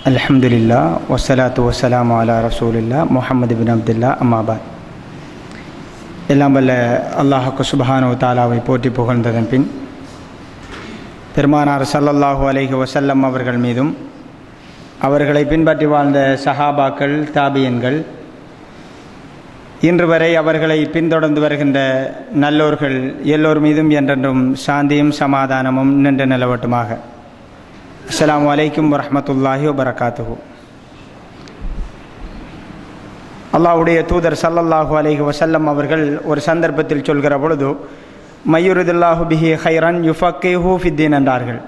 அல்ஹம்துலில்லா வஸ்ஸலாத்து வஸ்ஸலாமு அலா ரசூலில்லா முஹம்மது பின் அப்துல்லா அம்மாபாத். எல்லாம் வல்ல அல்லாஹுக்கு சுப்ஹானஹு வ தஆலாவை போற்றி புகழ்ந்ததன் பின் பெருமானார் ஸல்லல்லாஹு அலைஹி வஸல்லம் அவர்கள் மீதும் அவர்களை பின்பற்றி வாழ்ந்த சஹாபாக்கள், தாபியன்கள், இன்று வரை அவர்களை பின்தொடர்ந்து வருகின்ற நல்லோர்கள் எல்லோர் மீதும் என்றென்றும் சாந்தியும் சமாதானமும் நின்று நிலவட்டுமாக. அஸ்ஸலாமு அலைக்கும் வரஹ்மத்துல்லாஹி வபரகாத்துஹு. அல்லாஹ்வுடைய தூதர் ஸல்லல்லாஹு அலைஹி வஸல்லம் அவர்கள் ஒரு சந்தர்ப்பத்தில் சொல்கிற பொழுது, மையுரிதுல்லாஹு பிஹி ஹைரன் யுஃபக்கிஹு ஃபித்தீன் என்றார்கள்.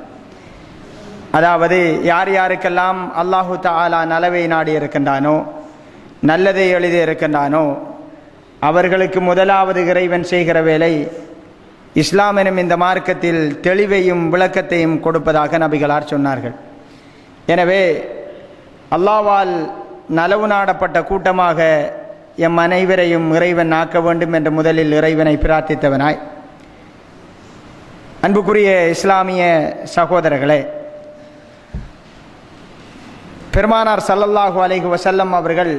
அதாவது, யார் யாருக்கெல்லாம் அல்லாஹு தஆலா நலவை நாடி இருக்கின்றானோ, நல்லதை எழுதி இருக்கின்றானோ, அவர்களுக்கு முதலாவது இறைவன் செய்கிற வேலை இஸ்லாம் எனும் இந்த மார்க்கத்தில் தெளிவையும் விளக்கத்தையும் கொடுப்பதாக நபிகளார் சொன்னார்கள். எனவே அல்லாஹ்வால் நலவு நாடப்பட்ட கூட்டமாக எம் அனைவரையும் இறைவன் ஆக்க வேண்டும் என்று முதலில் இறைவனை பிரார்த்தித்தவனாய், அன்புக்குரிய இஸ்லாமிய சகோதரர்களே, பெருமானார் ஸல்லல்லாஹு அலைஹி வஸல்லம் அவர்கள்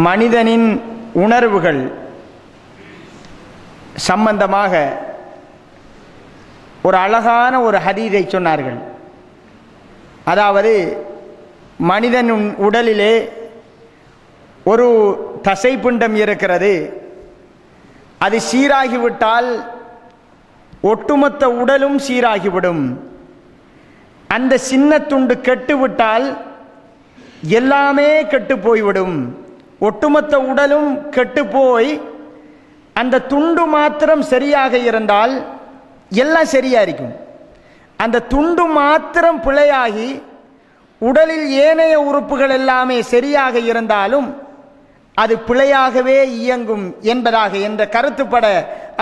மனிதனின் உணர்வுகள் சம்பந்தமாக ஒரு அழகான ஒரு ஹதீஸை சொன்னார்கள். அதாவது, மனிதன் உடலிலே ஒரு தசைப்பிண்டம் இருக்கிறது. அது சீராகிவிட்டால் ஒட்டுமொத்த உடலும் சீராகிவிடும். அந்த சின்ன துண்டு கெட்டுவிட்டால் எல்லாமே கெட்டு போய்விடும். ஒட்டுமொத்த உடலும் கெட்டு போய் அந்த துண்டு மாத்திரம் சரியாக இருந்தால் எல்லாம் சரியா இருக்கும். அந்த துண்டு மாத்திரம் பிழையாகி உடலில் ஏனைய உறுப்புகள் எல்லாமே சரியாக இருந்தாலும் அது பிழையாகவே இயங்கும் என்பதாக என்ற கருத்துப்பட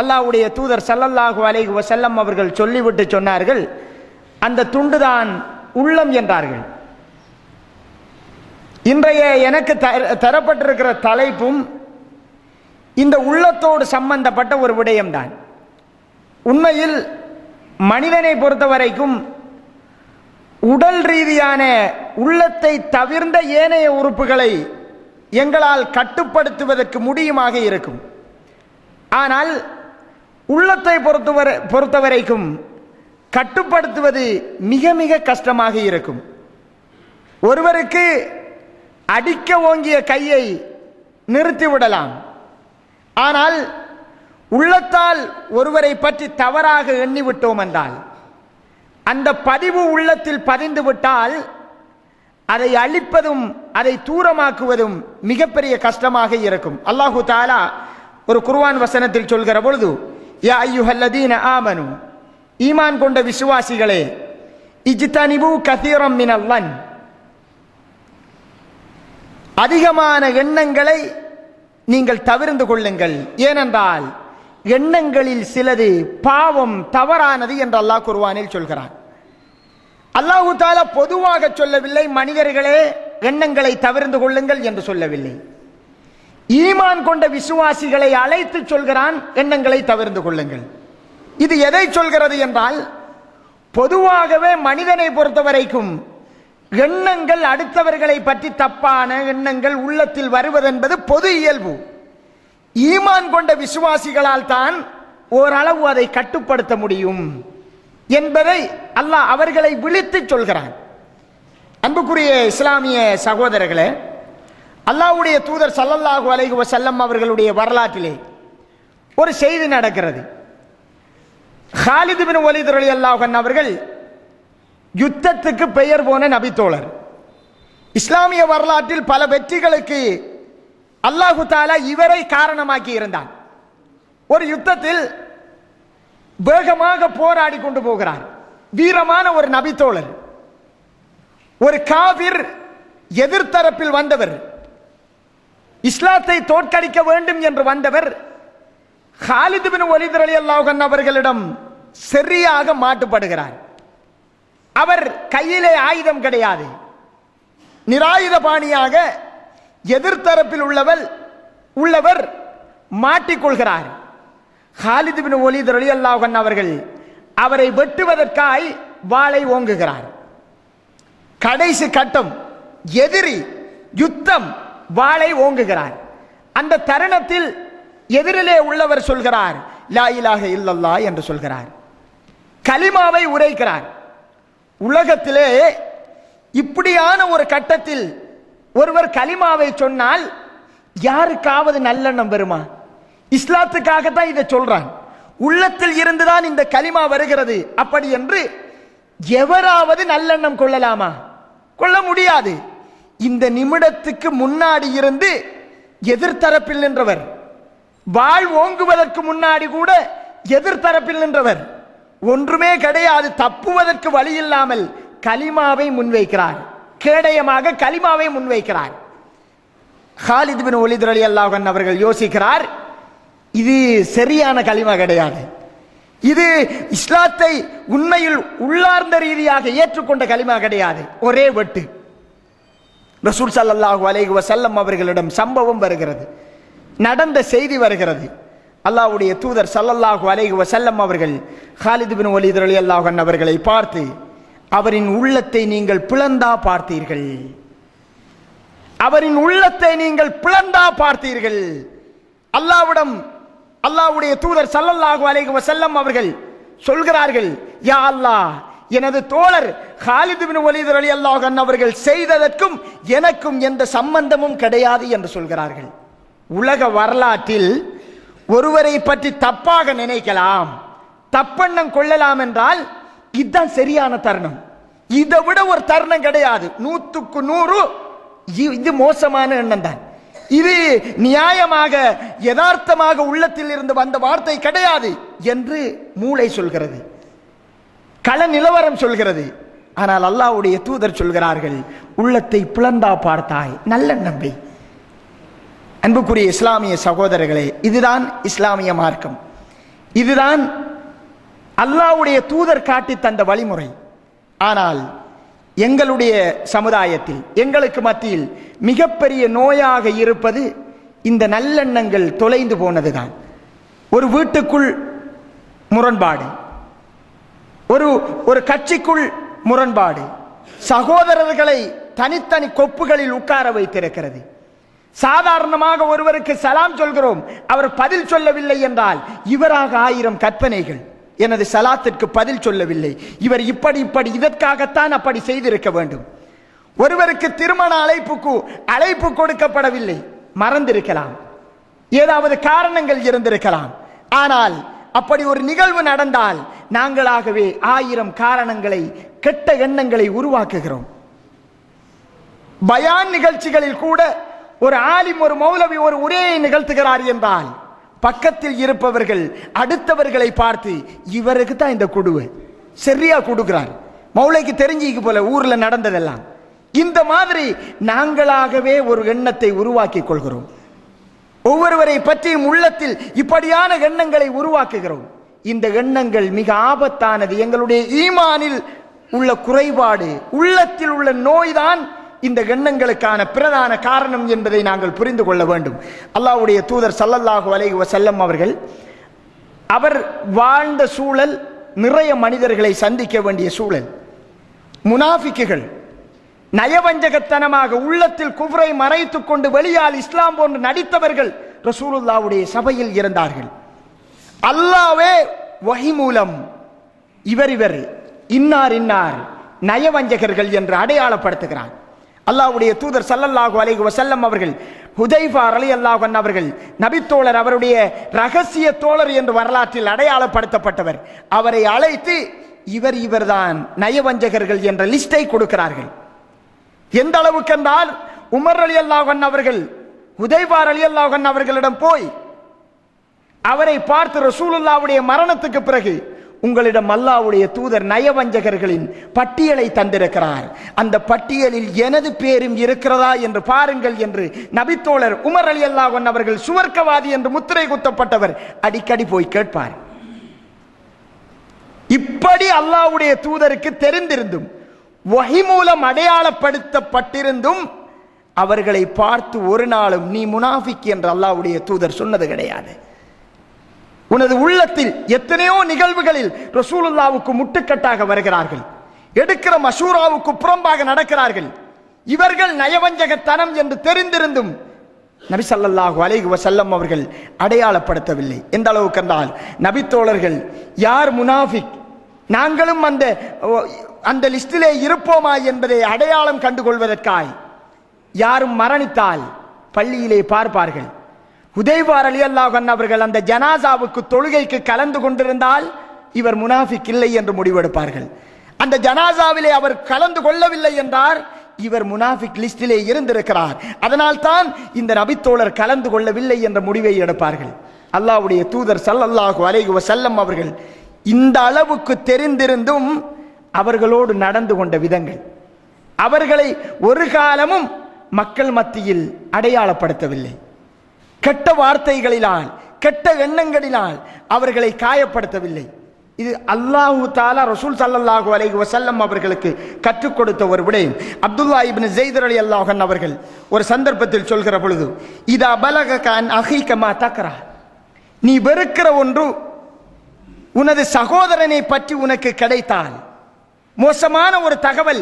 அல்லாஹ்வுடைய தூதர் ஸல்லல்லாஹு அலைஹி வஸல்லம் அவர்கள் சொல்லிவிட்டு சொன்னார்கள், அந்த துண்டுதான் உள்ளம் என்றார்கள். இன்றைய எனக்கு தரப்பட்டிருக்கிற தலைப்பும் இந்த உள்ளத்தோடு சம்பந்தப்பட்ட ஒரு விடயம்தான். உண்மையில் மனிதனை பொறுத்தவரைக்கும் உடல் ரீதியான உள்ளத்தை தவிர்ந்த ஏனைய உறுப்புகளை எங்களால் கட்டுப்படுத்துவதற்கு முடியுமாக இருக்கும். ஆனால் உள்ளத்தை பொறுத்தவரைக்கும் கட்டுப்படுத்துவது மிக மிக கஷ்டமாக இருக்கும். ஒருவருக்கு அடிக்க ஓங்கிய கையை நிறுத்திவிடலாம். ஆனால் உள்ளத்தால் ஒருவரை பற்றி தவறாக எண்ணிவிட்டோம் என்றால், அந்த பதிவு உள்ளத்தில் பதிந்து விட்டால் அதை அழிப்பதும் அதை தூரமாக்குவதும் மிகப்பெரிய கஷ்டமாக இருக்கும். அல்லாஹு தஆலா ஒரு குர்ஆன் வசனத்தில் சொல்கிற பொழுது, யா அய்யுஹல்லதீன ஆமனு, ஈமான் கொண்ட விசுவாசிகளே, இஜ்தனிபு கஸீரம் மினல் லன், அதிகமான எண்ணங்களை நீங்கள் தவிர்ந்து கொள்ளுங்கள். ஏனென்றால் எண்ணங்களில் சிலது பாவம், தவறானது என்று அல்லாஹ் குர்ஆனில் சொல்கிறான். அல்லாஹு தஆலா பொதுவாக சொல்லவில்லை, மனிதர்களே எண்ணங்களை தவிர்ந்து கொள்ளுங்கள் என்று சொல்லவில்லை. ஈமான் கொண்ட விசுவாசிகளை அழைத்து சொல்கிறான், எண்ணங்களை தவிர்ந்து கொள்ளுங்கள். இது எதை சொல்கிறது என்றால், பொதுவாகவே மனிதனை பொறுத்தவரைக்கும் எண்ணங்கள், அடுத்தவர்களை பற்றி தப்பான எண்ணங்கள் உள்ளத்தில் வருவதென்பது பொது இயல்பு. ஈமான் கொண்ட விசுவாசிகளால் தான் ஓரளவு அதை கட்டுப்படுத்த முடியும் என்பதை அல்லாஹ் அவர்களை விழித்து சொல்கிறான். அன்புக்குரிய இஸ்லாமிய சகோதரர்களே, அல்லாஹ்வுடைய தூதர் ஸல்லல்லாஹு அலைஹி வஸல்லம் அவர்களுடைய வரலாற்றிலே ஒரு செய்தி நடக்கிறது. காலித் பின் வலீத் ரலியல்லாஹு அன்ஹு அவர்கள் யுத்தத்துக்கு பெயர் போன நபித்தோழர். இஸ்லாமிய வரலாற்றில் பல வெற்றிகளுக்கு அல்லாஹு தஆலா இவரை காரணமாக்கி இருந்தான். ஒரு யுத்தத்தில் வேகமாக போராடி கொண்டு போகிறார். வீரமான ஒரு நபித்தோழர். ஒரு காபிர் எதிர்த்தரப்பில் வந்தவர், இஸ்லாத்தை தோற்கடிக்க வேண்டும் என்று வந்தவர் காலித் பின் வலீத் ரலியல்லாஹு அன்ஹு அவர்களிடம் சரியாக மாட்டுப்படுகிறார். அவர் கையிலே ஆயுதம் கிடையாது. நிராயுத பாணியாக எதிர்த்தரப்பில் உள்ளவர் மாட்டிக்கொள்கிறார். காலித் பின் வலீத் ரலியல்லாஹு அன்ஹு அவர்கள் அவரை வெட்டுவதற்காய் வாளை ஓங்குகிறார். கடைசி கட்டம், எதிரி யுத்தம், வாளை ஓங்குகிறார். அந்த தருணத்தில் எதிரிலே உள்ளவர் சொல்கிறார், லா இலாஹ இல்லல்லாஹ் என்று சொல்கிறார், கலிமாவை உரைக்கிறார். உலகத்திலே இப்படியான ஒரு கட்டத்தில் ஒருவர் கலிமாவை சொன்னால் யாருக்காவது நல்லெண்ணம் வருமா? இஸ்லாத்துக்காகத்தான் இதை சொல்றான், உள்ளத்தில் இருந்துதான் இந்த கலிமா வருகிறது. அப்படி என்று எவராவது நல்லெண்ணம் கொள்ளலாமா? கொள்ள முடியாது. இந்த நிமிடத்துக்கு முன்னாடி இருந்து எதிர்த்தரப்பில் நின்றவர், வாழ் ஓங்குவதற்கு முன்னாடி கூட எதிர்த்தரப்பில் நின்றவர், ஒன்றுமே கிடையாது, தப்புவதற்கு வழி இல்லாமல் கலிமாவை முன்வைக்கிறார், கேடயமாக கலிமாவை முன்வைக்கிறார். காலித் பின் வலீத் ரலியல்லாஹு அன்ஹு அவர்கள் யோசிக்கிறார், இது சரியான கலிமா கிடையாது, இது இஸ்லாத்தை உண்மையில் உள்ளார்ந்த ரீதியாக ஏற்றுக்கொண்ட கலிமா கிடையாது. ஒரே வெட்டு. ரசூல் ஸல்லல்லாஹு அலைஹி வஸல்லம் அவர்களிடம் சம்பவம் வருகிறது, நடந்த செய்தி வருகிறது. அல்லாஹ்வுடைய தூதர் ஸல்லல்லாஹு அலைஹி வஸல்லம் அவர்கள் காலித் பின் வலீத் ரலியல்லாஹு அன்ஹு அவர்களை பார்த்து, அவரின் உள்ளத்தை நீங்கள் பிளந்தா பார்த்தீர்கள், அவரின் உள்ளத்தை நீங்கள் பிளந்தா பார்த்தீர்கள். அல்லாஹ்விடம் அல்லாஹ்வுடைய தூதர் ஸல்லல்லாஹு அலைஹி வஸல்லம் அவர்கள் சொல்கிறார்கள், யா அல்லாஹ், எனது தோழர் காலித் பின் வலீத் ரலியல்லாஹு அன்ஹு அவர்கள் செய்ததற்கும் எனக்கும் எந்த சம்பந்தமும் கிடையாது என்று சொல்கிறார்கள். உலக வரலாற்றில் ஒருவரை பற்றி தப்பாக நினைக்கலாம், தப்பெண்ணம் கொள்ளலாம் என்றால் இதுதான் சரியான தருணம். இதை விட ஒரு தருணம் கிடையாது. 100க்கு 100 இது மோசமான எண்ணம் தான். இது நியாயமாக யதார்த்தமாக உள்ளத்தில் இருந்து வந்த வார்த்தை கிடையாது என்று மூளை சொல்கிறது, கள நிலவரம் சொல்கிறது. ஆனால் அல்லாஹ்வுடைய தூதர் சொல்கிறார்கள், உள்ளத்தை பிளந்தா பார்த்தாய், நல்ல நம்பி. அன்புக்குரிய இஸ்லாமிய சகோதரர்களே, இதுதான் இஸ்லாமிய மார்க்கம், இதுதான் அல்லாஹ்வுடைய தூதர் காட்டி தந்த வழிமுறை. ஆனால் எங்களுடைய சமுதாயத்தில், எங்களுக்கு மத்தியில் மிகப்பெரிய நோயாக இருப்பது இந்த நல்லெண்ணங்கள் தொலைந்து போனதுதான். ஒரு வீட்டுக்குள் முரண்பாடு, ஒரு கட்சிக்குள் முரண்பாடு, சகோதரர்களை தனித்தனி கொப்புகளில் உட்கார வைத்திருக்கிறது. சாதாரணமாக ஒருவருக்கு சலாம் சொல்கிறோம், அவர் பதில் சொல்லவில்லை என்றால் இவராக 1000 கற்பனைகள், எனது சலாத்திற்கு பதில் சொல்லவில்லை, இவர் இப்படி இதற்காகத்தான் அப்படி செய்திருக்க வேண்டும். ஒருவருக்கு திருமண அழைப்பு கொடுக்கப்படவில்லை, மறந்திருக்கலாம், ஏதாவது காரணங்கள் இருந்திருக்கலாம். ஆனால் அப்படி ஒரு நிகழ்வு நடந்தால் நாங்களாகவே 1000 காரணங்களை, கெட்ட எண்ணங்களை உருவாக்குகிறோம். பயான் நிகழ்ச்சிகளில் கூட ஒரு ஆலிம், ஒரு மௌலவி ஒரு உரையை நிகழ்த்துகிறார் என்றால் பக்கத்தில் இருப்பவர்கள் அடுத்தவர்களை பார்த்து, இவருக்கு தான் இந்த குடுவை சரியா கொடுக்கிறார், மௌலைக்கு தெரிஞ்சிக்கு போல ஊர்ல நடந்ததெல்லாம். இந்த மாதிரி நாங்களாகவே ஒரு எண்ணத்தை உருவாக்கி கொள்கிறோம். ஒவ்வொருவரை பற்றியும் உள்ளத்தில் இப்படியான எண்ணங்களை உருவாக்குகிறோம். இந்த எண்ணங்கள் மிக ஆபத்தானது. எங்களுடைய ஈமானில் உள்ள குறைபாடு, உள்ளத்தில் உள்ள நோய்தான் இந்த எண்ணங்களுக்கான பிரதான காரணம் என்பதை நாங்கள் புரிந்து கொள்ள வேண்டும். அல்லாஹ்வுடைய தூதர் ஸல்லல்லாஹு அலைஹி வஸல்லம் அவர்கள், அவர் வாழ்ந்த சூழல் நிறைய மனிதர்களை சந்திக்க வேண்டிய சூழல். முனாஃபிக்குகள் நயவஞ்சகத்தனமாக உள்ளத்தில் குஃப்ரை மறைத்துக் கொண்டு வெளியால் இஸ்லாம் போன்று நடித்தவர்கள் ரசூலுல்லாஹ்வுடைய சபையில் இருந்தார்கள். அல்லாஹ்வே வஹி மூலம் இவர் இன்னார் நயவஞ்சகர்கள் என்று அடையாளப்படுத்துகிறார். அல்லாஹ்வுடைய தூதர் ஸல்லல்லாஹு அலைஹி வஸல்லம் அவர்கள் ஹுதைஃபா ரலியல்லாஹு அன்ஹு அவர்கள் நபித்தோழர், அவருடைய ரகசிய தோழர் என்று வரலாற்றில் அடையாளப்படுத்தப்பட்டவர், அவரை அழைத்து இவர்தான் நயவஞ்சகர்கள் என்ற லிஸ்டை கொடுக்கிறார்கள். எந்த அளவுக்கு என்றால், உமர் ரலியல்லாஹு அன்ஹு அவர்கள் ஹுதைஃபா ரலியல்லாஹு அன்ஹு அவர்களிடம் போய் அவரை பார்த்து, ரசூலுல்லாஹ்வுடைய மரணத்துக்கு பிறகு உங்களிடம் அல்லாஹ்வுடைய தூதர் நயவஞ்சகர்களின் பட்டியலை தந்திருக்கிறார், அந்த பட்டியலில் எனது பேரும் இருக்கிறதா என்று பாருங்கள் என்று நபித்தோழர் உமர் ரலியல்லாஹு அன்ஹு அவர்கள், சுவர்க்கவாதி என்று முத்திரை குத்தப்பட்டவர், அடிக்கடி போய் கேட்பார். இப்படி அல்லாஹ்வுடைய தூதருக்கு தெரிந்திருந்தும், வஹி மூலம் அடையாளப்படுத்தப்பட்டிருந்தும் அவர்களை பார்த்து ஒரு நாளும் நீ முனாஃபிக் என்று அல்லாஹ்வுடைய தூதர் சொன்னது கிடையாது. உனது உள்ளத்தில் எத்தனையோ நிகழ்வுகளில் ரசூலுல்லாஹ்வுக்கு முட்டுக்கட்டாக வருகிறார்கள். எடுக்கிற மஷூராவுக்கு புறம்பாக நடக்கிறார்கள். இவர்கள் நயவஞ்சகத்தனம் என்று தெரிந்திருந்தும் நபி ஸல்லல்லாஹு அலைஹி வஸல்லம் அவர்கள் அடையாளப்படுத்தவில்லை. எந்த அளவுக்கு என்றால், நபி தோழர்கள் யார் முனாஃபிக், நாங்களும் அந்த லிஸ்டிலே இருப்போமா என்பதை அடையாளம் கண்டுகொள்வதற்காய் யாரும் மரணித்தால் பள்ளியிலே பார்ப்பார்கள். ஹுதைபா ரலியல்லாஹு அன்ஹு அவர்கள் அந்த ஜனாசாவுக்கு தொழுகைக்கு கலந்து கொண்டிருந்தால் இவர் முனாஃபிக் இல்லை என்று முடிவெடுப்பார்கள். அந்த ஜனாசாவிலே அவர் கலந்து கொள்ளவில்லை என்றார், இவர் முனாஃபிக் லிஸ்டிலே இருந்திருக்கிறார், அதனால் தான் இந்த நபித்தோழர் கலந்து கொள்ளவில்லை என்ற முடிவை எடுப்பார்கள். அல்லாஹ்வுடைய தூதர் ஸல்லல்லாஹு அலைஹி வஸல்லம் அவர்கள் இந்த அளவுக்கு தெரிந்திருந்தும் அவர்களோடு நடந்து கொண்ட விதங்கள், அவர்களை ஒரு காலமும் மக்கள் மத்தியில் அடையாளப்படுத்தவில்லை. கெட்ட வார்த்தைகளினால், கெட்ட எண்ணங்களினால் அவர்களை காயப்படுத்தவில்லை. இது அல்லாஹு தஆலா ரசூல் ஸல்லல்லாஹு அலைஹி வஸல்லம் அவர்களுக்கு கற்றுக் கொடுத்த ஒரு விடயம். அப்துல்லா இப்னு ஸைத் ரலியல்லாஹு அன்ஹு அவர்கள் ஒரு சந்தர்ப்பத்தில் சொல்கிற பொழுது, இதா பலகக அன் அஹீக மா தக்ரா, நீ வெறுக்கிற ஒன்று உனது சகோதரனை பற்றி உனக்கு கிடைத்தால், மோசமான ஒரு தகவல்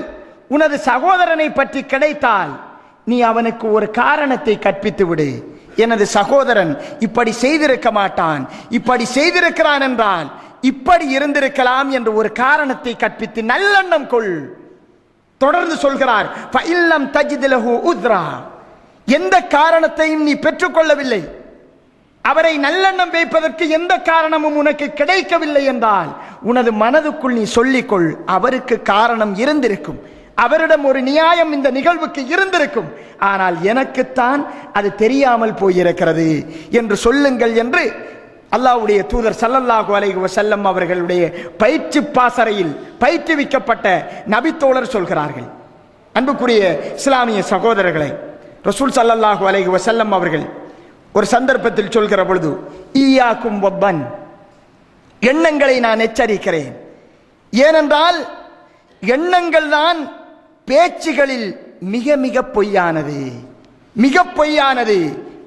உனது சகோதரனை பற்றி கிடைத்தால், நீ அவனுக்கு ஒரு காரணத்தை கற்பித்து விடு. எனது சகோதரன் இப்படி செய்திருக்க மாட்டான், இப்படி செய்திருக்கிறான் என்றால் இப்படி இருந்திருக்கலாம் என்று ஒரு காரணத்தை கற்பித்து நல்லெண்ணம் கொள். தொடர்ந்து சொல்கிறார், ஃபஇல்லம் தஜித் லஹு உத்ரா, எந்த காரணத்தையும் நீ பெற்றுக்கொள்ளவில்லை, அவரை நல்லெண்ணம் வைப்பதற்கு எந்த காரணமும் உனக்கு கிடைக்கவில்லை என்றால் உனது மனதுக்குள் நீ சொல்லிக்கொள், அவருக்கு காரணம் இருந்திருக்கும், அவரிடம் ஒரு நியாயம் இந்த நிகழ்வுக்கு இருந்திருக்கும், ஆனால் எனக்குத்தான் அது தெரியாமல் போயிருக்கிறது என்று சொல்லுங்கள் என்று அல்லாஹ்வுடைய தூதர் ஸல்லல்லாஹு அலைஹி வஸல்லம் அவர்களுடைய பயிற்சி பாசறையில் பயிற்றுவிக்கப்பட்ட நபித்தோழர் சொல்கிறார்கள். அன்புக்குரிய இஸ்லாமிய சகோதரர்களை, ரசூல் ஸல்லல்லாஹு அலைஹி வஸல்லம் அவர்கள் ஒரு சந்தர்ப்பத்தில் சொல்கிற பொழுது, ஈயாக்கும் வப்பன், எண்ணங்களை நான் எச்சரிக்கிறேன். ஏனென்றால் எண்ணங்கள் தான் பேச்சுகளில் மிக மிக பொய்யானது, மிக பொய்யானது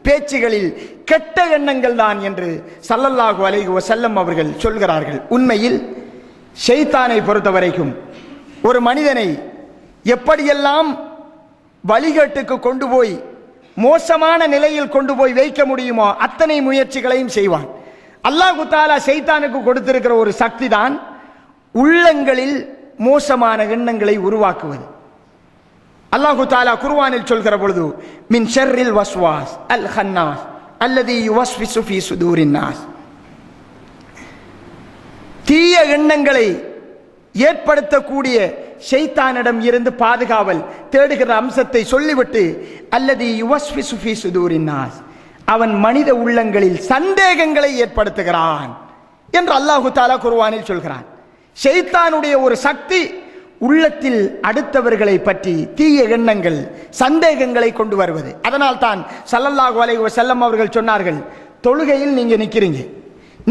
பேச்சுகளில் கெட்ட எண்ணங்கள் தான் என்று ஸல்லல்லாஹு அலைஹி வஸல்லம் அவர்கள் சொல்கிறார்கள். உண்மையில் ஷைத்தானை பொறுத்த வரைக்கும் ஒரு மனிதனை எப்படியெல்லாம் வழிகேட்டுக்கு கொண்டு போய் மோசமான நிலையில் கொண்டு போய் வைக்க முடியுமோ அத்தனை முயற்சிகளையும் செய்வான். அல்லாஹ் தஆலா ஷைத்தானுக்கு கொடுத்திருக்கிற ஒரு சக்தி தான் உள்ளங்களில் மோசமான எண்ணங்களை உருவாக்குவது. அல்லாஹ் தஆலா குர்ஆனில் சொல்கிற பொழுது, மின் ஷர்ரில் வஸ்வாஸ் அல் ஹன்னாஸ் அல்லதி யுவஸ்விசு ஃபீ சுதூரின் நாஸ், தீய எண்ணங்களை ஏற்படுத்தக்கூடிய ஷைத்தானிடம் இருந்து பாதுகாவல் தேடுகிற அம்சத்தை சொல்லிவிட்டு, அல்லதி யுவஸ்விசு ஃபீ சுதூரின் நாஸ், அவன் மனித உள்ளங்களில் சந்தேகங்களை ஏற்படுத்துகிறான் என்று அல்லாஹ் தஆலா குர்ஆனில் சொல்கிறான். ஷைத்தானுடைய ஒரு சக்தி உள்ளத்தில் அடுத்தவர்களை பற்றி தீய எண்ணங்கள், சந்தேகங்களை கொண்டு வருவது. அதனால் தான் ஸல்லல்லாஹு அலைஹி வஸல்லம் அவர்கள் சொன்னார்கள், தொழுகையில் நீங்க நிக்கிறீங்க,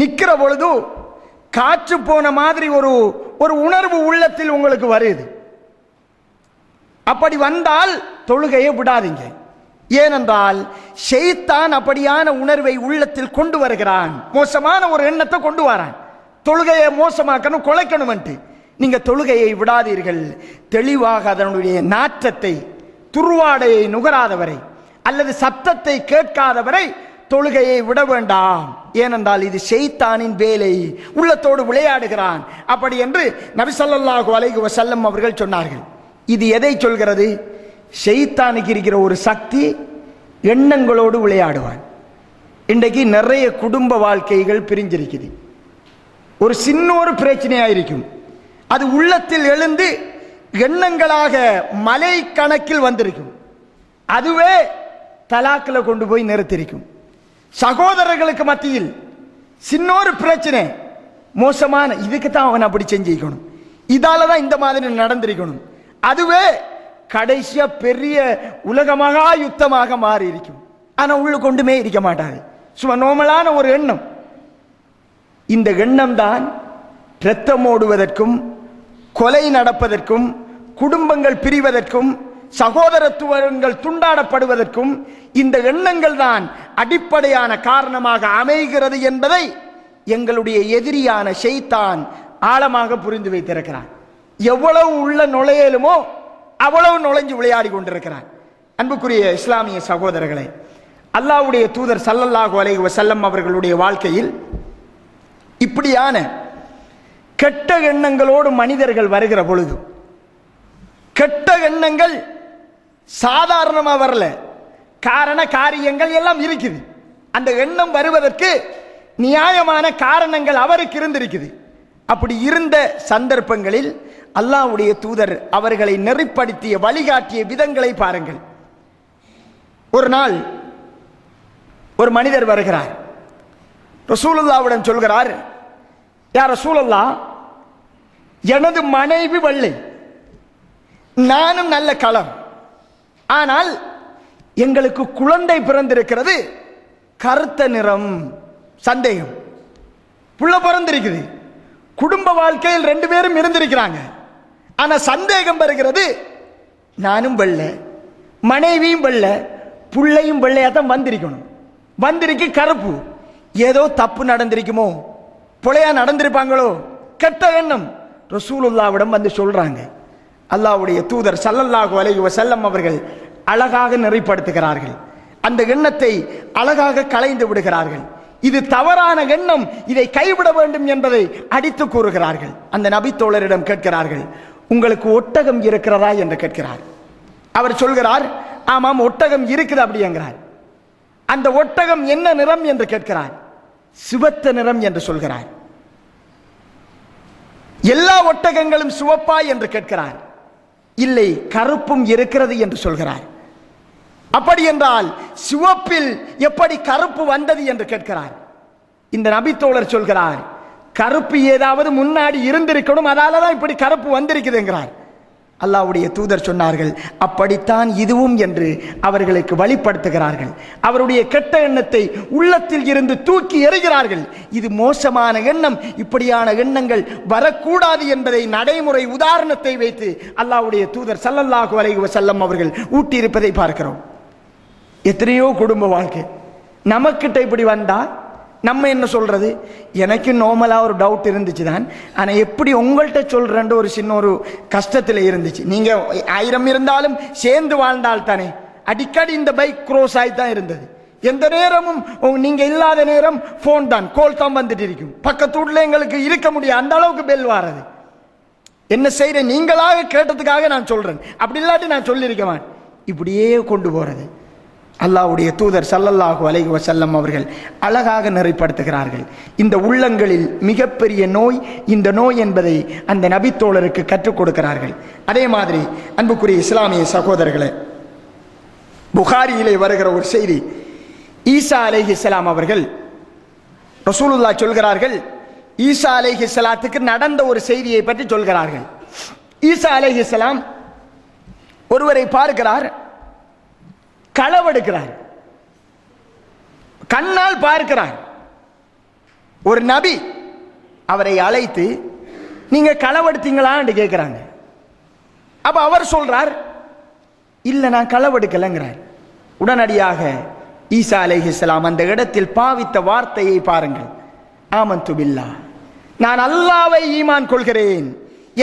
நிக்கிற பொழுது காற்று போன மாதிரி ஒரு உணர்வு உள்ளத்தில் உங்களுக்கு வருது. அப்படி வந்தால் தொழுகையை விடாதீங்க. ஏனென்றால் ஷைத்தான் அப்படியான உணர்வை உள்ளத்தில் கொண்டு வருகிறான், மோசமான ஒரு எண்ணத்தை கொண்டு வரான், தொழுகையை மோசமாக்கணும், குலைக்கணும். நீங்க தொழுகையை விடாதீர்கள். தெளிவாக அதனுடைய நாற்றத்தை, துருவாடையை நுகராதவரை அல்லது சத்தத்தை கேட்காதவரை தொழுகையை விட வேண்டாம். ஏனென்றால் இது ஷைத்தானின் வேலை, உள்ளத்தோடு விளையாடுகிறான் அப்படி என்று நபி ஸல்லல்லாஹு அலைஹி வஸல்லம் அவர்கள் சொன்னார்கள். இது எதை சொல்கிறது? ஷைத்தானுக்கு இருக்கிற ஒரு சக்தி எண்ணங்களோடு விளையாடுவான். இன்றைக்கு நிறைய குடும்ப வாழ்க்கைகள் பிரிஞ்சிருக்குது. ஒரு சின்ன ஒரு பிரச்சனையாயிருக்கும், அது உள்ளத்தில் எழுந்து எண்ணங்களாக மலை கணக்கில் வந்திருக்கும், அதுவே தலாக்கில் கொண்டு போய் நிறுத்திருக்கும். சகோதரர்களுக்கு மத்தியில் சின்னொரு பிரச்சனை, மோசமான இதுக்கு தான் அவன் அப்படி செஞ்சிக்கணும், இதால தான் இந்த மாதிரி நடந்திருக்கணும், அதுவே கடைசியா பெரிய உலகமாக யுத்தமாக மாறி இருக்கும். ஆனா உள்ள கொண்டுமே இருக்க மாட்டாது, சும்மா நோமலான ஒரு எண்ணம். இந்த எண்ணம் தான் இரத்தம் ஓடுவதற்கும், கொலை நடப்பதற்கும், குடும்பங்கள் பிரிவதற்கும், சகோதரத்துவங்கள் துண்டாடப்படுவதற்கும் இந்த எண்ணங்கள் தான் அடிப்படையான காரணமாக அமைகிறது என்பதை எங்களுடைய எதிரியான ஷைத்தான் ஆழமாக புரிந்து வைத்திருக்கிறான். எவ்வளவு உள்ள நுழையலுமோ அவ்வளவு நுழைஞ்சு விளையாடி கொண்டிருக்கிறான். அன்புக்குரிய இஸ்லாமிய சகோதரர்களே, அல்லாஹ்வுடைய தூதர் ஸல்லல்லாஹு அலைஹி வஸல்லம் அவர்களுடைய வாழ்க்கையில் இப்படியான கெட்ட எண்ணங்களோடு மனிதர்கள் வருகிற பொழுது, கெட்ட எண்ணங்கள் சாதாரணமா வரல, காரண காரியங்கள் எல்லாம் இருக்குது. அந்த எண்ணம் வருவதற்கு நியாயமான காரணங்கள் அவருக்கு இருந்திருக்குது. அப்படி இருந்த சந்தர்ப்பங்களில் அல்லாஹ்வுடைய தூதர் அவர்களை நெறிப்படுத்திய வழிகாட்டிய விதங்களை பாருங்கள். ஒரு நாள் ஒரு மனிதர் வருகிறார், ரசூலுல்லாஹ்விடம் சொல்கிறார், யா ரசூலல்லாஹ், எனது மனைவி வெள்ளை, நானும் நல்ல கலர், ஆனால் எங்களுக்கு குழந்தை பிறந்திருக்கிறது கருத்த நிறம். சந்தேகம், புள்ள பிறந்திருக்குது, குடும்ப வாழ்க்கையில் 2 பேரும் இருந்திருக்கிறாங்க, ஆனா சந்தேகம் வருகிறது, நானும் வெள்ளை, மனைவியும் வெள்ளை, புள்ளையும் வெள்ளையா தான் வந்திருக்கணும், வந்திருக்கு கருப்பு, ஏதோ தப்பு நடந்திருக்குமோ, புலையா நடந்திருப்பாங்களோ, கெட்ட எண்ணம். ரசூலுல்லாஹ்விடம் வந்து சொல்றாங்க. அல்லாஹ்வுடைய தூதர் ஸல்லல்லாஹு அலைஹி வஸல்லம் அவர்கள் அழகாக நெறிப்படுத்துகிறார்கள். அந்த எண்ணத்தை அழகாக களைந்து விடுகிறார்கள். இது தவறான எண்ணம், இதை கைவிட வேண்டும் என்பதை அடித்து கூறுகிறார்கள். அந்த நபி தோழரிடம் கேட்கிறார்கள், உங்களுக்கு ஒட்டகம் இருக்கிறதா என்று கேட்கிறார். அவர் சொல்கிறார், ஆமாம் ஒட்டகம் இருக்குது அப்படிங்கிறார். அந்த ஒட்டகம் என்ன நிறம் என்று கேட்கிறார். சிவத்த நிறம் என்று சொல்கிறார். எல்லா ஒட்டகங்களும் சிவப்பா என்று கேட்கிறார். இல்லை, கருப்பும் இருக்கிறது என்று சொல்கிறார். அப்படி என்றால் சிவப்பில் எப்படி கருப்பு வந்தது என்று கேட்கிறார். இந்த நபி தோழர் சொல்கிறார், கருப்பு ஏதாவது முன்னாடி இருந்திருக்கணும், அதாலதான் இப்படி கருப்பு வந்திருக்குதுங்கிறார். அல்லாஹ்வுடைய தூதர் சொன்னார்கள், அப்படித்தான் இதுவும் என்று அவர்களுக்கு வழிப்படுத்துகிறார்கள். அவருடைய கெட்ட எண்ணத்தை உள்ளத்தில் இருந்து தூக்கி எறிகிறார்கள். இது மோசமான எண்ணம், இப்படியான எண்ணங்கள் வரக்கூடாது என்பதை நடைமுறை உதாரணத்தை வைத்து அல்லாஹ்வுடைய தூதர் ஸல்லல்லாஹு அலைஹி வஸல்லம் அவர்கள் ஊட்டியிருப்பதை பார்க்கிறோம். எத்தனையோ குடும்ப வாழ்க்கை நமக்கிட்ட இப்படி வந்தா நம்ம என்ன சொல்றது? எனக்கு நார்மலா ஒரு டவுட் இருந்துச்சு தான், ஆனா எப்படி உங்கள்கிட்ட சொல்றேன் ஒரு சின்ன ஒரு கஷ்டத்தில் இருந்துச்சு. நீங்க 1000 இருந்தாலும் சேர்ந்து வாழ்ந்தால் தானே. அடிக்கடி இந்த பைக் க்ரோஸ் ஆகி தான் இருந்தது. எந்த நேரமும் நீங்க இல்லாத நேரம் போன் தான், கோல் தான் வந்துட்டு இருக்கும். பக்கத்து வீட்டுல எங்களுக்கு இருக்க முடியாது, அந்த அளவுக்கு பெல் வாரது. என்ன செய்யற, நீங்களாக கேட்டதுக்காக நான் சொல்றேன், அப்படி இல்லாட்டி நான் சொல்லியிருக்கேன். இப்படியே கொண்டு போறது. அல்லாஹ்வுடைய தூதர் ஸல்லல்லாஹு அலைஹி வஸல்லம் அவர்கள் அழகாக நெறிப்படுத்துகிறார்கள். இந்த உள்ளங்களில் மிகப்பெரிய நோய் இந்த நோய் என்பதை அந்த நபி தோழருக்கு கற்றுக் கொடுக்கிறார்கள். அதே மாதிரி அன்புக்குரிய இஸ்லாமிய சகோதரர்களே, புகாரியிலே வருகிற ஒரு செய்தி, ஈசா அலைஹிஸ்ஸலாம் அவர்கள், ரசூலுல்லாஹ் சொல்கிறார்கள், ஈசா அலைஹிஸ்ஸலாத்துக்கு நடந்த ஒரு செய்தியை பற்றி சொல்கிறார்கள். ஈசா அலைஹிஸ்ஸலாம் ஒருவரை பார்க்கிறார், களவெடுக்கிறார், கண்ணால் பார்க்கிறார். ஒரு நபி அவரை அழைத்து, நீங்க களவெடுத்தீங்களான்னு கேட்கிறாங்க. அப்ப அவர் சொல்றார், இல்ல நான் களவெடுக்கலங்கிறார். உடனடியாக ஈசா அலைஹிஸ்ஸலாம் அந்த இடத்தில் பாவித்த வார்த்தையை பாருங்கள், ஆமன்து பில்லாஹ், நான் அல்லாஹ்வை ஈமான் கொள்கிறேன்,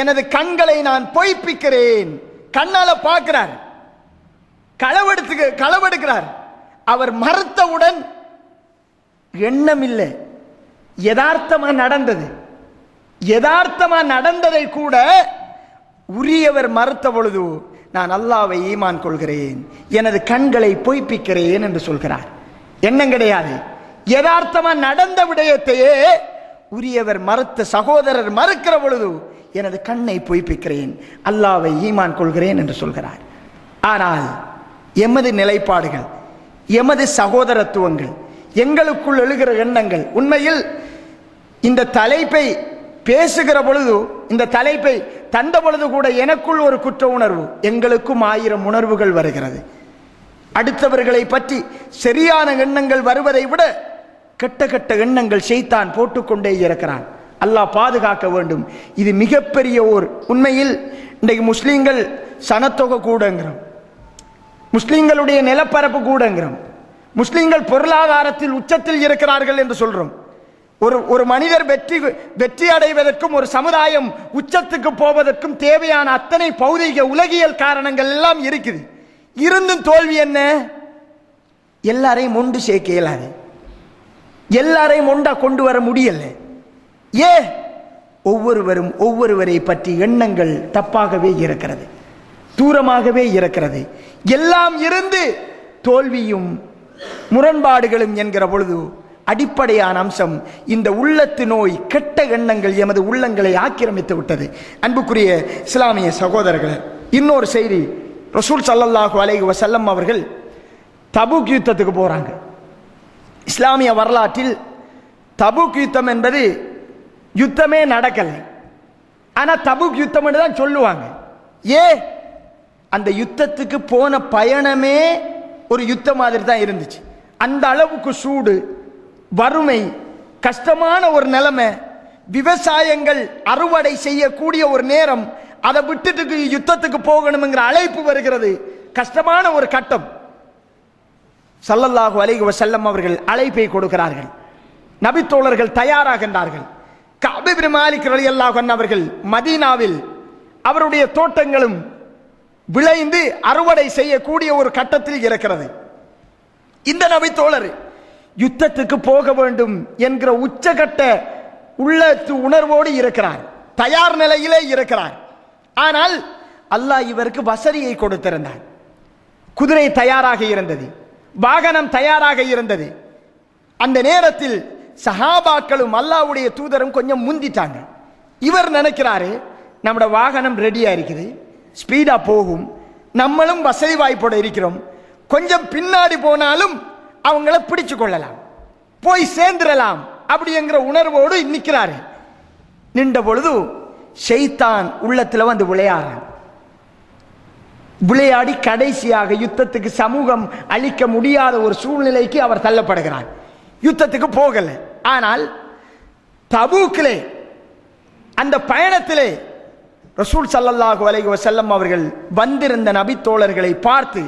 எனது கண்களை நான் பொய்ப்பிக்கிறேன். கண்ணால பார்க்கிறார், களவெடுக்கிறார். அவர் மறுத்தவுடன் எண்ணம் இல்லை, யதார்த்தமா நடந்தது. யதார்த்தமா நடந்ததை கூட உரியவர் மறுத்த பொழுது, நான் அல்லாஹ்வை ஈமான் கொள்கிறேன், எனது கண்களை பொய்ப்பிக்கிறேன் என்று சொல்கிறார். எண்ணம் கிடையாது, யதார்த்தமா நடந்த விடயத்தையே உரியவர் மறுத்த சகோதரர் மறுக்கிற பொழுது, எனது கண்ணை பொய்ப்பிக்கிறேன், அல்லாஹ்வை ஈமான் கொள்கிறேன் என்று சொல்கிறார். ஆனால் எமது நிலைப்பாடுகள், எமது சகோதரத்துவங்கள், எங்களுக்குள் எழுகிற எண்ணங்கள், உண்மையில் இந்த தலைப்பை பேசுகிற பொழுது, இந்த தலைப்பை தந்த பொழுது கூட எனக்குள் ஒரு குற்ற உணர்வு, எங்களுக்கும் 1000 உணர்வுகள் வருகிறது. அடுத்தவர்களை பற்றி சரியான எண்ணங்கள் வருவதை விட கெட்ட கெட்ட எண்ணங்கள் ஷைத்தான் போட்டுக்கொண்டே இருக்கிறான். அல்லாஹ் பாதுகாக்க வேண்டும். இது மிகப்பெரிய ஓர் உண்மையில் இன்றைக்கு முஸ்லீம்கள் சனத்தொகை கூடங்கிறோம், முஸ்லீம்களுடைய நிலப்பரப்பு கூடங்கிறோம், முஸ்லீம்கள் பொருளாதாரத்தில் உச்சத்தில் இருக்கிறார்கள் என்று சொல்றோம். ஒரு மனிதர் வெற்றி அடைவதற்கும் ஒரு சமுதாயம் உச்சத்துக்கு போவதற்கும் தேவையான அத்தனை பௌதிக உலகியல் காரணங்கள் எல்லாம் இருக்குது. இருந்தும் தோல்வி என்ன? எல்லாரையும் ஒன்று சேர்க்க இயலாது, எல்லாரையும் ஒன்றா கொண்டு வர முடியல. ஒவ்வொருவரும் ஒவ்வொருவரை பற்றி எண்ணங்கள் தப்பாகவே இருக்கிறது, தூரமாகவே இருக்கிறது. எல்லாம் இருந்து தோல்வியும் முரண்பாடுகளும் என்கிற பொழுது அடிப்படையான அம்சம் இந்த உள்ளத்து நோய், கெட்ட எண்ணங்கள் எமது உள்ளங்களை ஆக்கிரமித்து விட்டது. அன்புக்குரிய இஸ்லாமிய சகோதரர்களே, இன்னொரு செய்தி, ரசூல் ஸல்லல்லாஹு அலைஹி வஸல்லம் அவர்கள் தபூக் யுத்தத்துக்கு போறாங்க. இஸ்லாமிய வரலாற்றில் தபூக் யுத்தம் என்பது யுத்தமே நடக்கலை, ஆனா தபூக் யுத்தம் என்று தான் சொல்லுவாங்க. அந்த யுத்தத்துக்கு போன பயணமே ஒரு யுத்தம் மாதிரி தான் இருந்துச்சு. அந்த அளவுக்கு சூடு, வறுமை, கஷ்டமான ஒரு நிலைமை, விவசாயங்கள் அறுவடை செய்யக்கூடிய ஒரு நேரம், அதை விட்டுட்டு யுத்தத்துக்கு போகணுங்கிற அழைப்பு வருகிறது. கஷ்டமான ஒரு கட்டம். ஸல்லல்லாஹு அலைஹி வஸல்லம் அவர்கள் அழைப்பை கொடுக்கிறார்கள். நபித்தோழர்கள் தயாராகின்றார்கள். கஅப் இப்னு மாலிக் ரலியல்லாஹு அன்ஹு அவர்கள் மதீனாவில் அவருடைய தோட்டங்களும் விளைந்து அறுவடை செய்யக்கூடிய ஒரு கட்டத்தில் இருக்கிறது. இந்த நபித்தோழர் யுத்தத்துக்கு போக வேண்டும் என்கிற உச்சகட்ட உள்ளத்து உணர்வோடு இருக்கிறார், தயார் நிலையிலே இருக்கிறார். ஆனால் அல்லாஹ் இவருக்கு வசதியை கொடுத்திருந்தார். குதிரை தயாராக இருந்தது, வாகனம் தயாராக இருந்தது. அந்த நேரத்தில் சஹாபாக்களும் அல்லாஹ்வுடைய தூதரும் கொஞ்சம் முந்திட்டாங்க. இவர் நினைக்கிறாரு, நம்முடைய வாகனம் ரெடியா இருக்குது, ஸ்பீடா போகும், நம்மளும் வசதி வாய்ப்போடு இருக்கிறோம், கொஞ்சம் பின்னாடி போனாலும் அவங்கள பிடிச்சு கொள்ளலாம், போய் சேர்ந்துடலாம் அப்படிங்கிற உணர்வோடு நிற்கிறாரு. நின்ற பொழுது ஷைத்தான் உள்ளத்துல வந்து விளையாடி கடைசியாக யுத்தத்துக்கு சமூகம் அளிக்க முடியாத ஒரு சூழ்நிலைக்கு அவர் தள்ளப்படுகிறார். யுத்தத்துக்கு போகல. ஆனால் தபூக்கிலே அந்த பயணத்திலே ரசூல் ஸல்லல்லாஹு அலைஹி வஸல்லம் அவர்கள் வந்திருந்த நபித்தோழர்களை பார்த்து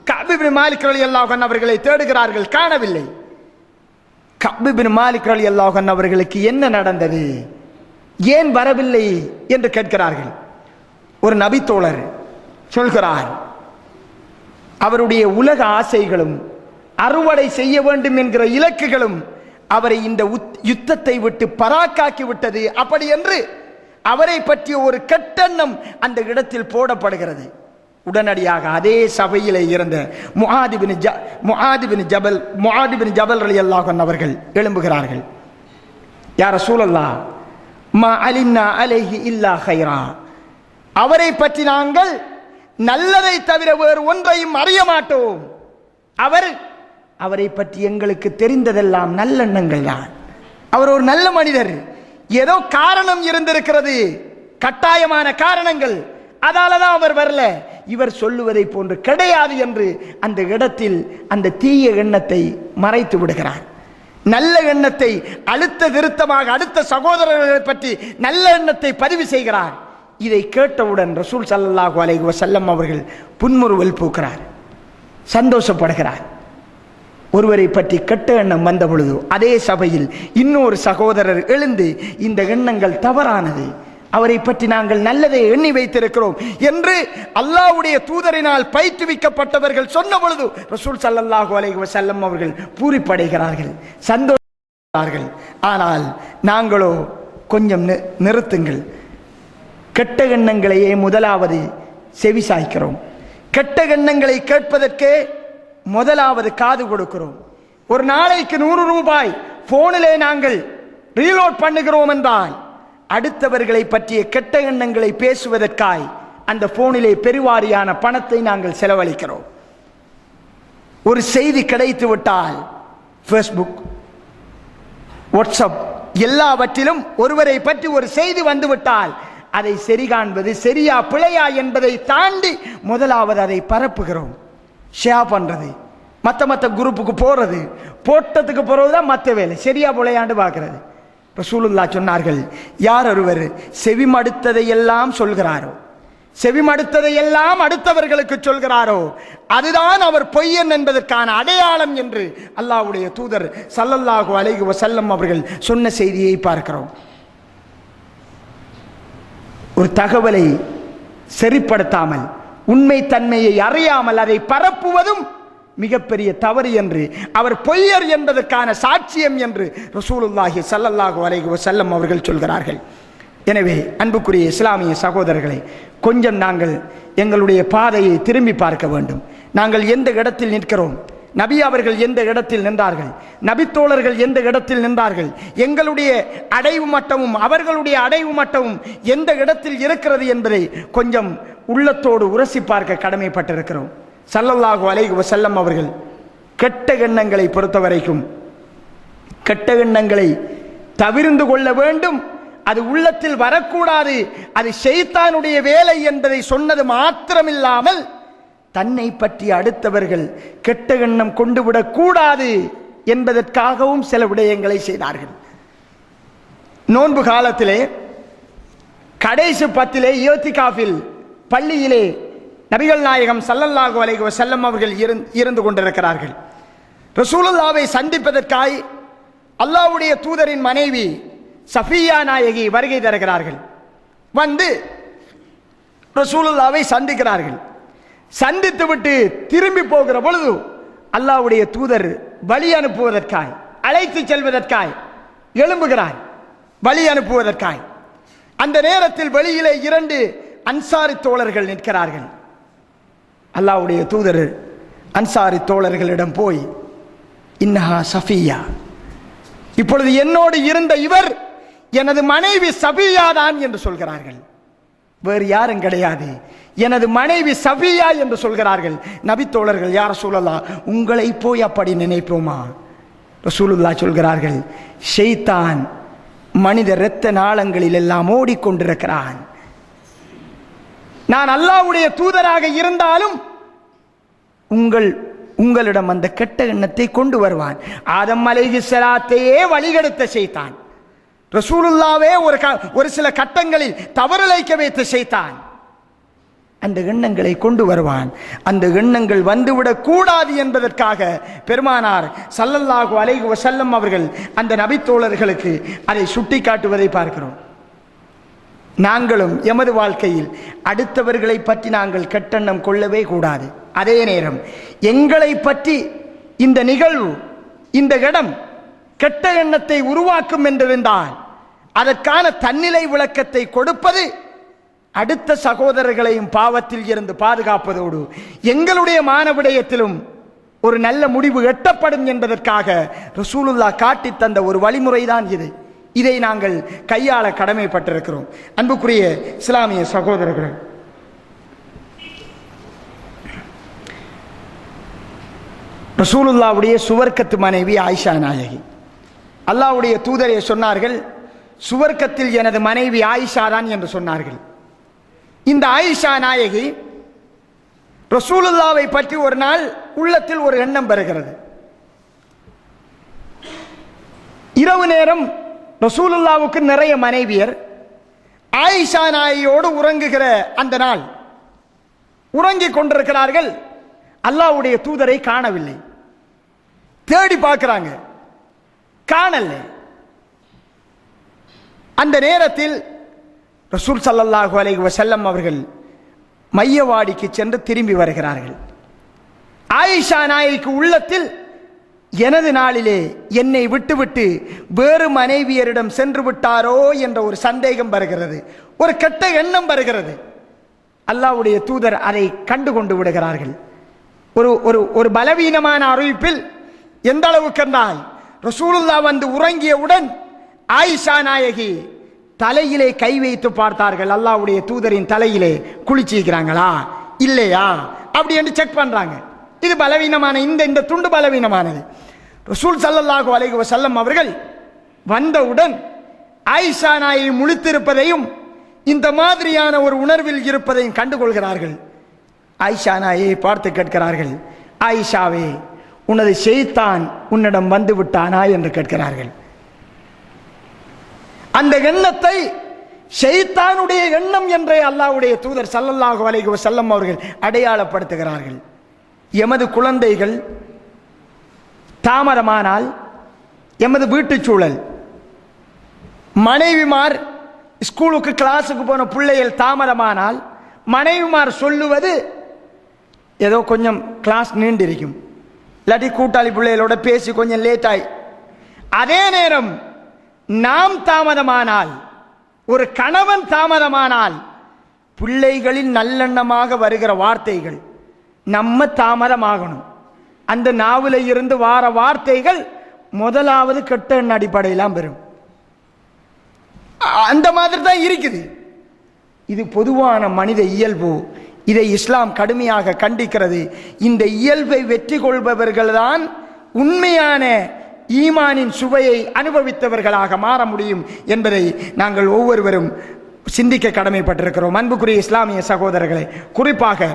கஅப் இப்னு மாலிக் ரலியல்லாஹு அன்ஹு அவர்களை தேடுகிறார்கள், காணவில்லை. கஅப் இப்னு மாலிக் ரலியல்லாஹு அன்ஹு அவர்களுக்கு என்ன நடந்தது, ஏன் வரவில்லை என்று கேட்கிறார்கள். ஒரு நபித்தோழர் சொல்கிறார், அவருடைய உலக ஆசைகளும் அறுவடை செய்ய வேண்டும் என்கிற இலக்குகளும் அவரை இந்த யுத்தத்தை விட்டு பராக்காக்கி விட்டது. அப்படி என்று அவரை பற்றிய ஒரு கெட்டெண்ணம் அந்த இடத்தில் போடப்படுகிறது. உடனடியாக அதே சபையிலே இருந்த முஆத் பின் ஜபல் ரலியல்லாஹு அன்ஹு அவர்கள் எழும்புகிறார்கள். யா ரசூலல்லாஹ், மா அலின்னா அலைஹி இல்லா கைரா, அவரை பற்றி நாங்கள் நல்லதை தவிர வேறு ஒன்றையும் அறிய மாட்டோம். அவரை பற்றி எங்களுக்கு தெரிந்ததெல்லாம் நல்லெண்ணங்கள் தான். அவர் ஒரு நல்ல மனிதர், ஏதோ காரணம் இருந்திருக்கிறது, கட்டாயமான காரணங்கள், அதாலதான் அவர் வரல, இவர் சொல்லுவதை போன்று கிடையாது என்று அந்த இடத்தில் அந்த தீய எண்ணத்தை மறைத்து விடுகிறார். நல்ல எண்ணத்தை அழுத்த திருத்தமாக அடுத்த சகோதரர்களை பற்றி நல்ல எண்ணத்தை பதிவு செய்கிறார். இதை கேட்டவுடன் ரசூல் ஸல்லல்லாஹு அலைஹி வஸல்லம் அவர்கள் புன்முறுவல் பூக்கிறார், சந்தோஷப்படுகிறார். ஒருவரை பற்றி கெட்ட எண்ணம் வந்த பொழுது அதே சபையில் இன்னொரு சகோதரர் எழுந்து, இந்த எண்ணங்கள் தவறானது, அவரை பற்றி நாங்கள் நல்லதை எண்ணி வைத்திருக்கிறோம் என்று அல்லாஹ்வுடைய தூதரினால் பயிற்றுவிக்கப்பட்டவர்கள் சொன்ன பொழுது ரசூல் ஸல்லல்லாஹு அலைஹி வஸல்லம் அவர்கள் பூரிப்படைகிறார்கள், சந்தோஷப்படுகிறார்கள். ஆனால் நாங்களோ கொஞ்சம் நிறுத்துங்கள், கெட்ட எண்ணங்களையே முதலாவது செவி சாய்க்கிறோம், கெட்ட எண்ணங்களை கேட்பதற்கே முதலாவது காது கொடுக்கிறோம். ஒரு நாளைக்கு 100 ரூபாய் போனிலே நாங்கள் ரீலோட் பண்ணுகிறோம் என்றால் அடுத்தவர்களை பற்றிய கெட்ட எண்ணங்களை பேசுவதற்காய் அந்த போனிலே பெருவாரியான பணத்தை நாங்கள் செலவழிக்கிறோம். ஒரு செய்தி கிடைத்து விட்டால் ஃபேஸ்புக், வாட்ஸ்அப் எல்லாவற்றிலும் ஒருவரை பற்றி ஒரு செய்தி வந்துவிட்டால் அதை சரி காண்பது, சரியா பிழையா என்பதை தாண்டி முதலாவது அதை பரப்புகிறோம், ஷேர் பண்றது, மற்ற குரூப்புக்கு போறது, போட்டதுக்கு போறதுதான் மற்ற வேலை, சரியா பிழையாண்டு பார்க்கிறது. ரசூலுல்லாஹ் சொன்னார்கள், யார் ஒருவர் செவிமடுத்ததை எல்லாம் சொல்கிறாரோ, செவிமடுத்ததை எல்லாம் அடுத்தவர்களுக்கு சொல்கிறாரோ அதுதான் அவர் பொய்யன் என்பதற்கான அடையாளம் என்று அல்லாஹ்வுடைய தூதர் ஸல்லல்லாஹு அலைஹி வஸல்லம் அவர்கள் சொன்ன செய்தியை பார்க்கிறோம். ஒரு தகவலை சரிப்படுத்தாமல், உண்மை தன்மையை அறியாமல் அதை பரப்புவதும் மிகப்பெரிய தவறு என்று, அவர் பொய்யர் என்பதற்கான சாட்சியம் என்று ரசூலுல்லாஹி ஸல்லல்லாஹு அலைஹி வஸல்லம் அவர்கள் சொல்கிறார்கள். எனவே அன்புக்குரிய இஸ்லாமிய சகோதரர்களை, கொஞ்சம் நாங்கள் எங்களுடைய பாதையை திரும்பி பார்க்க வேண்டும். நாங்கள் எந்த இடத்தில் நிற்கிறோம்? நபி அவர்கள் எந்த இடத்தில் நின்றார்கள்? நபித்தோழர்கள் எந்த இடத்தில் நின்றார்கள்? எங்களுடைய அடைவு மட்டமும் அவர்களுடைய அடைவு மட்டமும் எந்த இடத்தில் இருக்கிறது என்பதை கொஞ்சம் உள்ளத்தோடு உரசி பார்க்க கடமைப்பட்டிருக்கிறோம். ஸல்லல்லாஹு அலைஹி வஸல்லம் அவர்கள் கெட்ட எண்ணங்களை பொறுத்தவரைக்கும் கெட்ட எண்ணங்களை தவிர்ந்து கொள்ள வேண்டும், அது உள்ளத்தில் வரக்கூடாது, அது ஷைத்தானுடைய வேலை என்பதை சொன்னது மாத்திரமில்லாமல் தன்னை பற்றி அடுத்தவர்கள் கெட்ட எண்ணம் கொண்டு விடக்கூடாது என்பதற்காகவும் சில விடயங்களை செய்தார்கள். நோன்பு காலத்திலே கடைசி 10 இஅ்திகாஃபில் பள்ளியிலே நபிகள் நாயகம் ஸல்லல்லாஹு அலைஹி வஸல்லம் அவர்கள் இருந்து கொண்டிருக்கிறார்கள். ரசூலுல்லாவை சந்திப்பதற்காய் அல்லாஹ்வுடைய தூதரின் மனைவி சஃபியா நாயகி வருகை தருகிறார்கள். வந்து ரசூலுல்லாவை சந்திக்கிறார்கள். சந்தித்து விட்டு திரும்பி போகிற பொழுது அல்லாஹ்வுடைய தூதர் வழி அனுப்புவதற்காய், அழைத்து செல்வதற்காய் எழும்புகிறார். வழி அனுப்புவதற்காய் அந்த நேரத்தில் வெளியிலே 2 அன்சாரி தோழர்கள் நிற்கிறார்கள். அல்லாஹ்வுடைய தூதர் அன்சாரி தோழர்களிடம் போய், இன்னஹா சஃபியா, இப்பொழுது என்னோடு இருந்த இவர் எனது மனைவி சஃபியா தான் என்று சொல்கிறார்கள். வேறு யாரும் கிடையாது, எனது மனைவி சஃபியா என்று சொல்கிறார்கள். நபி தோழர்கள், யா ரசூலல்லாஹ், உங்களை போய் அப்படி நினைப்போமா? ரசூலுல்லாஹ் சொல்கிறார்கள், ஷைத்தான் மனித இரத்த நாளங்களில் எல்லாம் ஓடிக்கொண்டிருக்கிறான். நான் அல்லாஹ்வுடைய தூதராக இருந்தாலும் உங்களிடம் அந்த கெட்ட எண்ணத்தை கொண்டு வருவான். ஆதம் அலைஹிஸ்ஸலாத்தையே வழிகெடுத்த ஷைத்தான், ரசூலுல்லாவே ஒரு சில கட்டங்களில் தவறிழைக்க வைத்த ஷைத்தான் அந்த எண்ணங்களை கொண்டு வருவான். அந்த எண்ணங்கள் வந்துவிடக் கூடாது என்பதற்காக பெருமானார் ஸல்லல்லாஹு அலைஹி வஸல்லம் அவர்கள் அந்த நபித்தோழர்களுக்கு அதை சுட்டி காட்டுவதை பார்க்கிறோம். நாங்களும் எமது வாழ்க்கையில் அடுத்தவர்களை பற்றி நாங்கள் கெட்டெண்ணம் கொள்ளவே கூடாது. அதே நேரம் எங்களை பற்றி இந்த நிகழ்வு, இந்த இடம் கெட்ட எண்ணத்தை உருவாக்கும் என்றிருந்தால் அதற்கான தன்னிலை விளக்கத்தை கொடுப்பது, அடுத்த சகோதரர்களையும் பாவத்தில் இருந்து பாதுகாப்பதோடு எங்களுடைய மானவிடயத்திலும் ஒரு நல்ல முடிவு எட்டப்படும் என்பதற்காக ரசூலுல்லாஹ் காட்டி தந்த ஒரு வழிமுறைதான் இது. இதை நாங்கள் கையாள கடமைப்பட்டிருக்கிறோம். அன்புக்குரிய இஸ்லாமிய சகோதரர்கள், ரசூலுல்லாவுடைய சுவர்க்கத்து மனைவி ஆயிஷா நாயகி, அல்லாஹ்வுடைய தூதரே சொன்னார்கள், சுவர்க்கத்தில் எனது மனைவி ஆயிஷா தான் என்று சொன்னார்கள். இந்த ஆயிஷா நாயகி ரசூலுல்லாவை பற்றி ஒரு நாள் உள்ளத்தில் ஒரு எண்ணம் வருகிறது. இரவு நேரம் ரசூலுல்லாவுக்கு நிறைய மனைவியர், ஆயிஷா நாயகியோடு உறங்குகிற அந்த நாள் உறங்கிக் கொண்டிருக்கிறார்கள். அல்லாஹ்வுடைய தூதரை காணவில்லை. தேடி பார்க்கிறாங்க, காணல. அந்த நேரத்தில் ரசூல் ஸல்லல்லாஹு அலைஹி வஸல்லம் அவர்கள் மையவாடிக்கு சென்று திரும்பி வருகிறார்கள். ஆயிஷா நாயகிக்கு உள்ளத்தில் எனது நாளிலே என்னை விட்டுவிட்டு வேறு மனைவியரிடம் சென்று விட்டாரோ என்ற ஒரு சந்தேகம் வருகிறது, ஒரு கெட்ட எண்ணம் வருகிறது. அல்லாஹ்வுடைய தூதர் அதை கண்டுகொண்டு விடுகிறார்கள். ஒரு பலவீனமான அறிவிப்பில் எந்த அளவுக்கு என்றால், ரசூலுல்லாஹ் வந்து உறங்கியவுடன் ஆயிஷா நாயகி தலையிலே கை வைத்து பார்த்தார்கள். அல்லாஹ்வுடைய தூதரின் தலையிலே குளிச்சிக்கிறாங்களா இல்லையா அப்படி என்று செக் பண்றாங்க. இது பலவீனமான இந்த துண்டு பலவீனமானது. ரசூல் ஸல்லல்லாஹு அலைஹி வஸல்லம் அவர்கள் வந்தவுடன் ஆயிஷா நாயகி முழித்திருப்பதையும் இந்த மாதிரியான ஒரு உணர்வில் இருப்பதையும் கண்டுகொள்கிறார்கள். ஆயிஷா நாயகியை பார்த்து கேட்கிறார்கள், ஆயிஷாவே, உனது ஷைத்தான் உன்னிடம் வந்து விட்டானா என்று கேட்கிறார்கள். அந்த எண்ணத்தை ஷைத்தானுடைய எண்ணம் என்றே அல்லாஹ்வுடைய தூதர் ஸல்லல்லாஹு அலைஹி வஸல்லம் அவர்கள் அடையாளப்படுத்துகிறார்கள். எமது குழந்தைகள் தாமதமானால், எமது வீட்டுச் சூழல், மனைவிமார் ஸ்கூலுக்கு கிளாஸுக்கு போன பிள்ளைகள் தாமதமானால் மனைவிமார் சொல்லுவது ஏதோ கொஞ்சம் கிளாஸ் நீண்டிருக்கும், இல்லாட்டி கூட்டாளி பிள்ளைகளோட பேசி கொஞ்சம் லேட் ஆகி. அதே நேரம் நாம் தாமதமானால், ஒரு கணவன் தாமதமானால், பிள்ளைகளின் நல்லெண்ணமாக வருகிற வார்த்தைகள் நம்ம தாமதமாகணும். அந்த நாவல இருந்து வார வார்த்தைகள் முதலாவது கெட்ட எண்ண அடிப்படையெல்லாம் பெறும். அந்த மாதிரி தான் இருக்குது. இது பொதுவான மனித இயல்பு. இதை இஸ்லாம் கடுமையாக கண்டிக்கிறது. இந்த இயல்பை வெற்றி கொள்பவர்கள் தான் உண்மையான ஈமானின் சுவையை அனுபவித்தவர்களாக மாற முடியும் என்பதை நாங்கள் ஒவ்வொருவரும் சிந்திக்க கடமைப்பட்டிருக்கிறோம். அன்புக்குரிய இஸ்லாமிய சகோதரர்களை, குறிப்பாக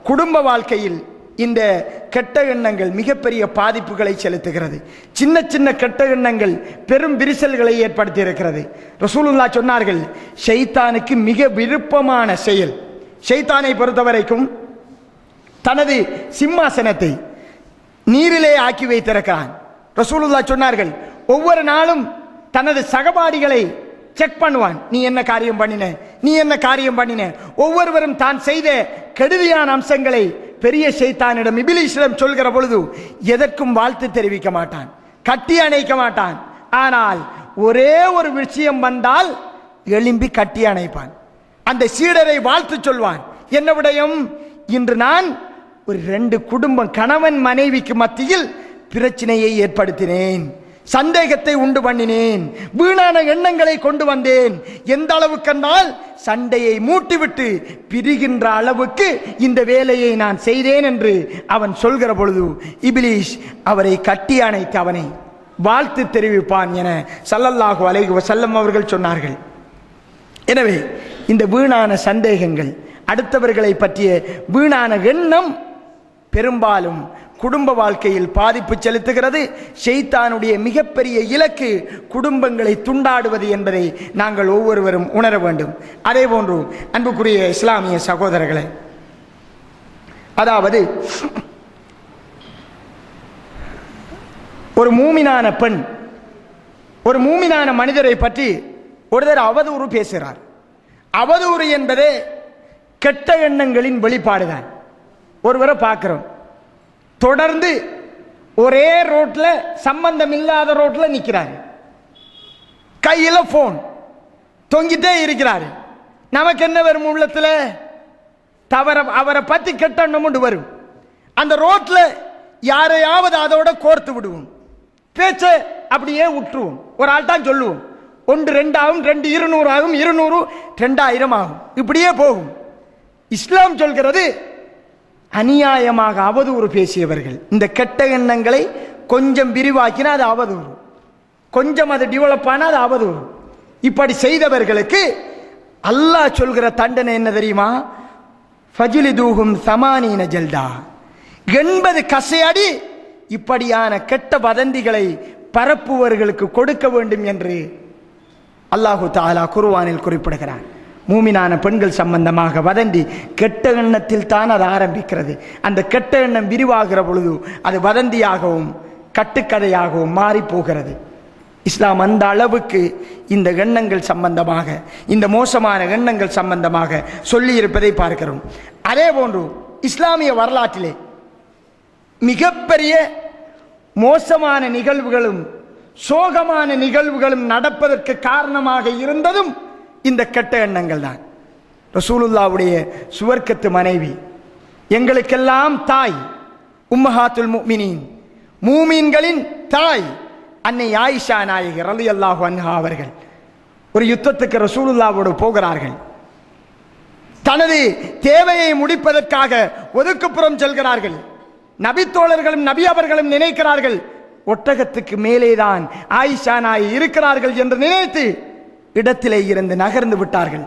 குடும்ப வாழ்க்கையில் இந்த கெட்ட எண்ணங்கள் மிகப்பெரிய பாதிப்புகளை செலுத்துகிறது. சின்ன சின்ன கெட்ட எண்ணங்கள் பெரும் விரிசல்களை ஏற்படுத்தி இருக்கிறது. ரசூலுல்லாஹ் சொன்னார்கள், ஷைத்தானுக்கு மிக விருப்பமான செயல், ஷைத்தானை பொறுத்தவரைக்கும் தனது சிம்மாசனத்தை நீரிலே ஆக்கி வைத்திருக்கிறான். ரசூலுல்லாஹ் சொன்னார்கள், ஒவ்வொரு நாளும் தனது சகபாடிகளை செக் பண்ணுவான். நீ என்ன காரியம் பண்ணின, நீ என்ன காரியம் பண்ணின. ஒவ்வொருவரும் தான் செய்த கெடுதியான அம்சங்களை பெரிய ஷைத்தானிடம், இபிலீஸிடம் சொல்கிற பொழுது எதற்கும் வாழ்த்து தெரிவிக்க மாட்டான், கட்டி அணைக்க மாட்டான். ஆனால் ஒரே ஒரு விஷயம் வந்தால் எழும்பி கட்டி அணைப்பான். அந்த சீடரை வாழ்த்து சொல்வான். என்ன விடயம்? இன்று நான் ஒரு 2 குடும்பம், கணவன் மனைவிக்கு மத்தியில் பிரச்சனையை ஏற்படுத்தினேன், சந்தேகத்தை உண்டு பண்ணினேன், வீணான எண்ணங்களை கொண்டு வந்தேன். எந்த அளவுக்கென்றால் சண்டையை மூட்டிவிட்டு பிரிகின்ற அளவுக்கு இந்த வேலையை நான் செய்தேன் என்று அவன் சொல்கிற பொழுது இபிலீஸ் அவரை கட்டி அணைத்து அவனை வாழ்த்து தெரிவிப்பான் என ஸல்லல்லாஹு அலைஹி வஸல்லம் அவர்கள் சொன்னார்கள். எனவே இந்த வீணான சந்தேகங்கள், அடுத்தவர்களை பற்றிய வீணான எண்ணம் பெரும்பாலும் குடும்ப வாழ்க்கையில் பாதிப்பு செலுத்துகிறது. ஷைத்தானுடைய மிகப்பெரிய இலக்கு குடும்பங்களை துண்டாடுவது என்பதை நாங்கள் ஒவ்வொருவரும் உணர வேண்டும். அதே போன்று அன்புக்குரிய இஸ்லாமிய சகோதரர்களே, அதாவது ஒரு மூமினான பெண், ஒரு மூமினான மனிதரை பற்றி ஒருத்தர் அவதூறு பேசுகிறார். அவதூறு என்பதே கெட்ட எண்ணங்களின் வெளிப்பாடுதான். ஒருவரை பார்க்கிறோம், தொடர்ந்து ஒரே ரோட்ல, சம்பந்தம் இல்லாத ரோட்ல நிற்கிறாரு, கையில போன் தொங்கிட்டே இருக்கிறாரு. நமக்கு என்ன வரும் உள்ளத்துல? தவற, அவரை பத்தி கெட்ட எண்ணம் கொண்டு வரும். அந்த ரோட்ல யாரையாவது அதோட கோர்த்து விடுவோம், பேச்ச அப்படியே விட்டுருவோம். ஒரு ஆள் தான் சொல்லுவோம், 1 2 ஆகும், 2 200 ஆகும், 200 2000 ஆகும், இப்படியே போகும். இஸ்லாம் சொல்கிறது, அநியாயமாக அவதூறு பேசியவர்கள், இந்த கெட்ட எண்ணங்களை கொஞ்சம் விரிவாக்கினா அது அவதூறு, கொஞ்சம் அது டெவலப் ஆனா அது அவதூறு. இப்படி செய்தவர்களுக்கு அல்லாஹ் சொல்கிற தண்டனை என்ன தெரியுமா? ஃபஜ்லிதூஹும் 80 ஜல்தா, 80 கசையடி இப்படியான கெட்ட வதந்திகளை பரப்புவர்களுக்கு கொடுக்க வேண்டும் என்று அல்லாஹு தஆலா குர்ஆனில் குறிப்பிடுகிறான். மூமினான பெண்கள் சம்பந்தமாக வதந்தி கெட்ட எண்ணத்தில் தான் அது ஆரம்பிக்கிறது. அந்த கெட்ட எண்ணம் விரிவாகிற பொழுது அது வதந்தியாகவும் கட்டுக்கதையாகவும் மாறி போகிறது. இஸ்லாம் அந்த அளவுக்கு இந்த எண்ணங்கள் சம்பந்தமாக, இந்த மோசமான எண்ணங்கள் சம்பந்தமாக சொல்லி இருப்பதை பார்க்கிறோம். அதே போன்று இஸ்லாமிய வரலாற்றிலே மிகப்பெரிய மோசமான நிகழ்வுகளும் சோகமான நிகழ்வுகளும் நடப்பதற்கு காரணமாக இருந்ததும் இந்த கெட்ட எண்ணங்கள் தான். ரசூலுல்லாஹ்வுடைய சுவர்க்கத்து மனைவி, எங்களுக்கெல்லாம் தாய், உம்மஹாத்துல் முஃமினீன், மூமீன்களின் தாய் அன்னை ஆயிஷா நாயகி ரலியல்லாஹு அன்ஹா அவர்கள் ஒரு யுத்தத்துக்கு ரசூலுல்லாஹ்வோடு போகிறார்கள். தனது தேவையை முடிப்பதற்காக ஒதுக்குப்புறம் செல்கிறார்கள். நபித்தோழர்களும் நபி அவர்களும் நினைக்கிறார்கள், ஒட்டகத்துக்கு மேலேதான் ஆயிஷா நாயகி இருக்கிறார்கள் என்று நினைத்து இடத்திலே இருந்து நகர்ந்து விட்டார்கள்.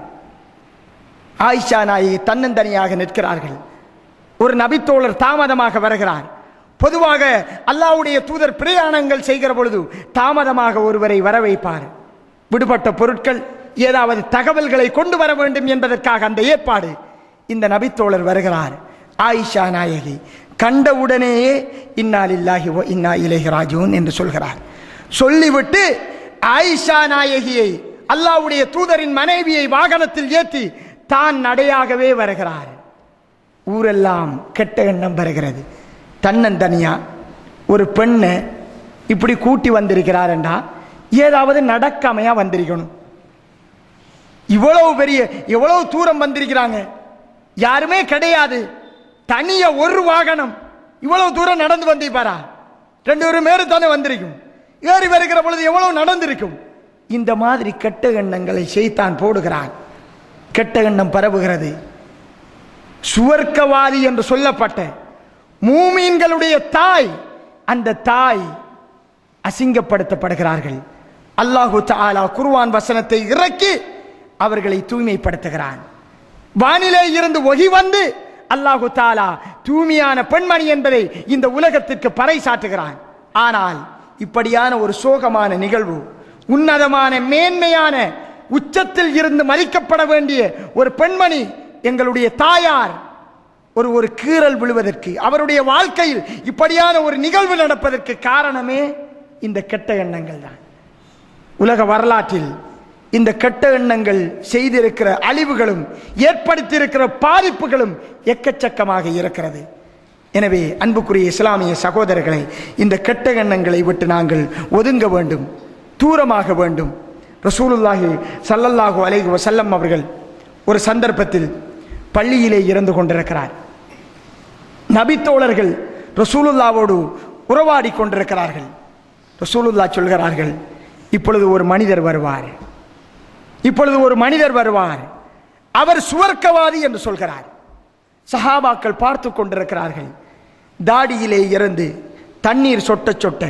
ஆயிஷா நாயகி தன்னந்தனியாக நிற்கிறார்கள். ஒரு நபித்தோழர் தாமதமாக வருகிறார். பொதுவாக அல்லாஹ்வுடைய தூதர் பிரயாணங்கள் செய்கிற பொழுது தாமதமாக ஒருவரை வர வைப்பார். விடுபட்ட பொருட்கள் ஏதாவது தகவல்களை கொண்டு வர வேண்டும் என்பதற்காக அந்த ஏற்பாடு. இந்த நபித்தோழர் வருகிறார். ஆயிஷா நாயகி கண்டவுடனேயே இன்னா லில்லாஹி வ இன்னா இலைஹி ராஜிஊன் என்று சொல்கிறார். சொல்லிவிட்டு ஆயிஷா நாயகியை, அல்லாஹ்வுடைய தூதரின் மனைவியை வாகனத்தில் ஏற்றி தான் நடையாகவே வருகிறார். ஊரெல்லாம் கெட்ட எண்ணம் வருகிறது. தன்னந்தனியா ஒரு பெண்ணை இப்படி கூட்டி வந்திருக்கிறார் என்றா ஏதாவது நடக்காமையா வந்திருக்கணும். இவ்வளவு பெரிய எவ்வளவு தூரம் வந்திருக்கிறாங்க, யாருமே கிடையாது, தனியா ஒரு வாகனம் இவ்வளவு தூரம் நடந்து வந்திருப்பாரா? 2 பேரும் தானே வந்திருக்கும். ஏறி வருகிற பொழுது எவ்வளவு நடந்திருக்கும். இந்த மாதிரி கெட்ட எண்ணங்களை ஷைத்தான் போடுகிறான். கெட்ட எண்ணம் பரவுகிறது. சுவர்க்கவாதி என்று சொல்லப்பட்ட மூமீன்களுடைய தாய், அந்த தாய் அசிங்கப்படுத்தப்படுகிறார்கள். அல்லாஹு தஆலா குர்ஆன் வசனத்தை இறக்கி அவர்களை தூய்மைப்படுத்துகிறான். வானிலே இருந்து ஒகி வந்து அல்லாஹு தஆலா தூய்மையான பெண்மணி என்பதை இந்த உலகத்திற்கு பறைசாற்றுகிறான். ஆனால் இப்படியான ஒரு சோகமான நிகழ்வு, உன்னதமான மேன்மையான உச்சத்தில் இருந்து மதிக்கப்பட வேண்டிய ஒரு பெண்மணி, எங்களுடைய தாயார் ஒரு கீறல் விழுவதற்கு, அவருடைய வாழ்க்கையில் இப்படியான ஒரு நிகழ்வு நடப்பதற்கு காரணமே இந்த கெட்ட எண்ணங்கள் தான். உலக வரலாற்றில் இந்த கெட்ட எண்ணங்கள் செய்திருக்கிற அழிவுகளும் ஏற்படுத்தியிருக்கிற பாதிப்புகளும் எக்கச்சக்கமாக இருக்கிறது. எனவே அன்புக்குரிய இஸ்லாமிய சகோதரர்களை, இந்த கெட்ட எண்ணங்களை விட்டு நாங்கள் ஒதுங்க வேண்டும், தூரமாக வேண்டும். ரசூலுல்லாஹி ஸல்லல்லாஹு அலைஹி வஸல்லம் அவர்கள் ஒரு சந்தர்ப்பத்தில் பள்ளியிலே இருந்து கொண்டிருக்கிறார். நபித்தோழர்கள் ரசூலுல்லாவோடு உறவாடி கொண்டிருக்கிறார்கள். ரசூலுல்லா சொல்கிறார்கள், இப்பொழுது ஒரு மனிதர் வருவார், இப்பொழுது ஒரு மனிதர் வருவார், அவர் சுவர்க்கவாதி என்று சொல்கிறார். சஹாபாக்கள் பார்த்து கொண்டிருக்கிறார்கள். தாடியிலே இருந்து தண்ணீர் சொட்ட சொட்ட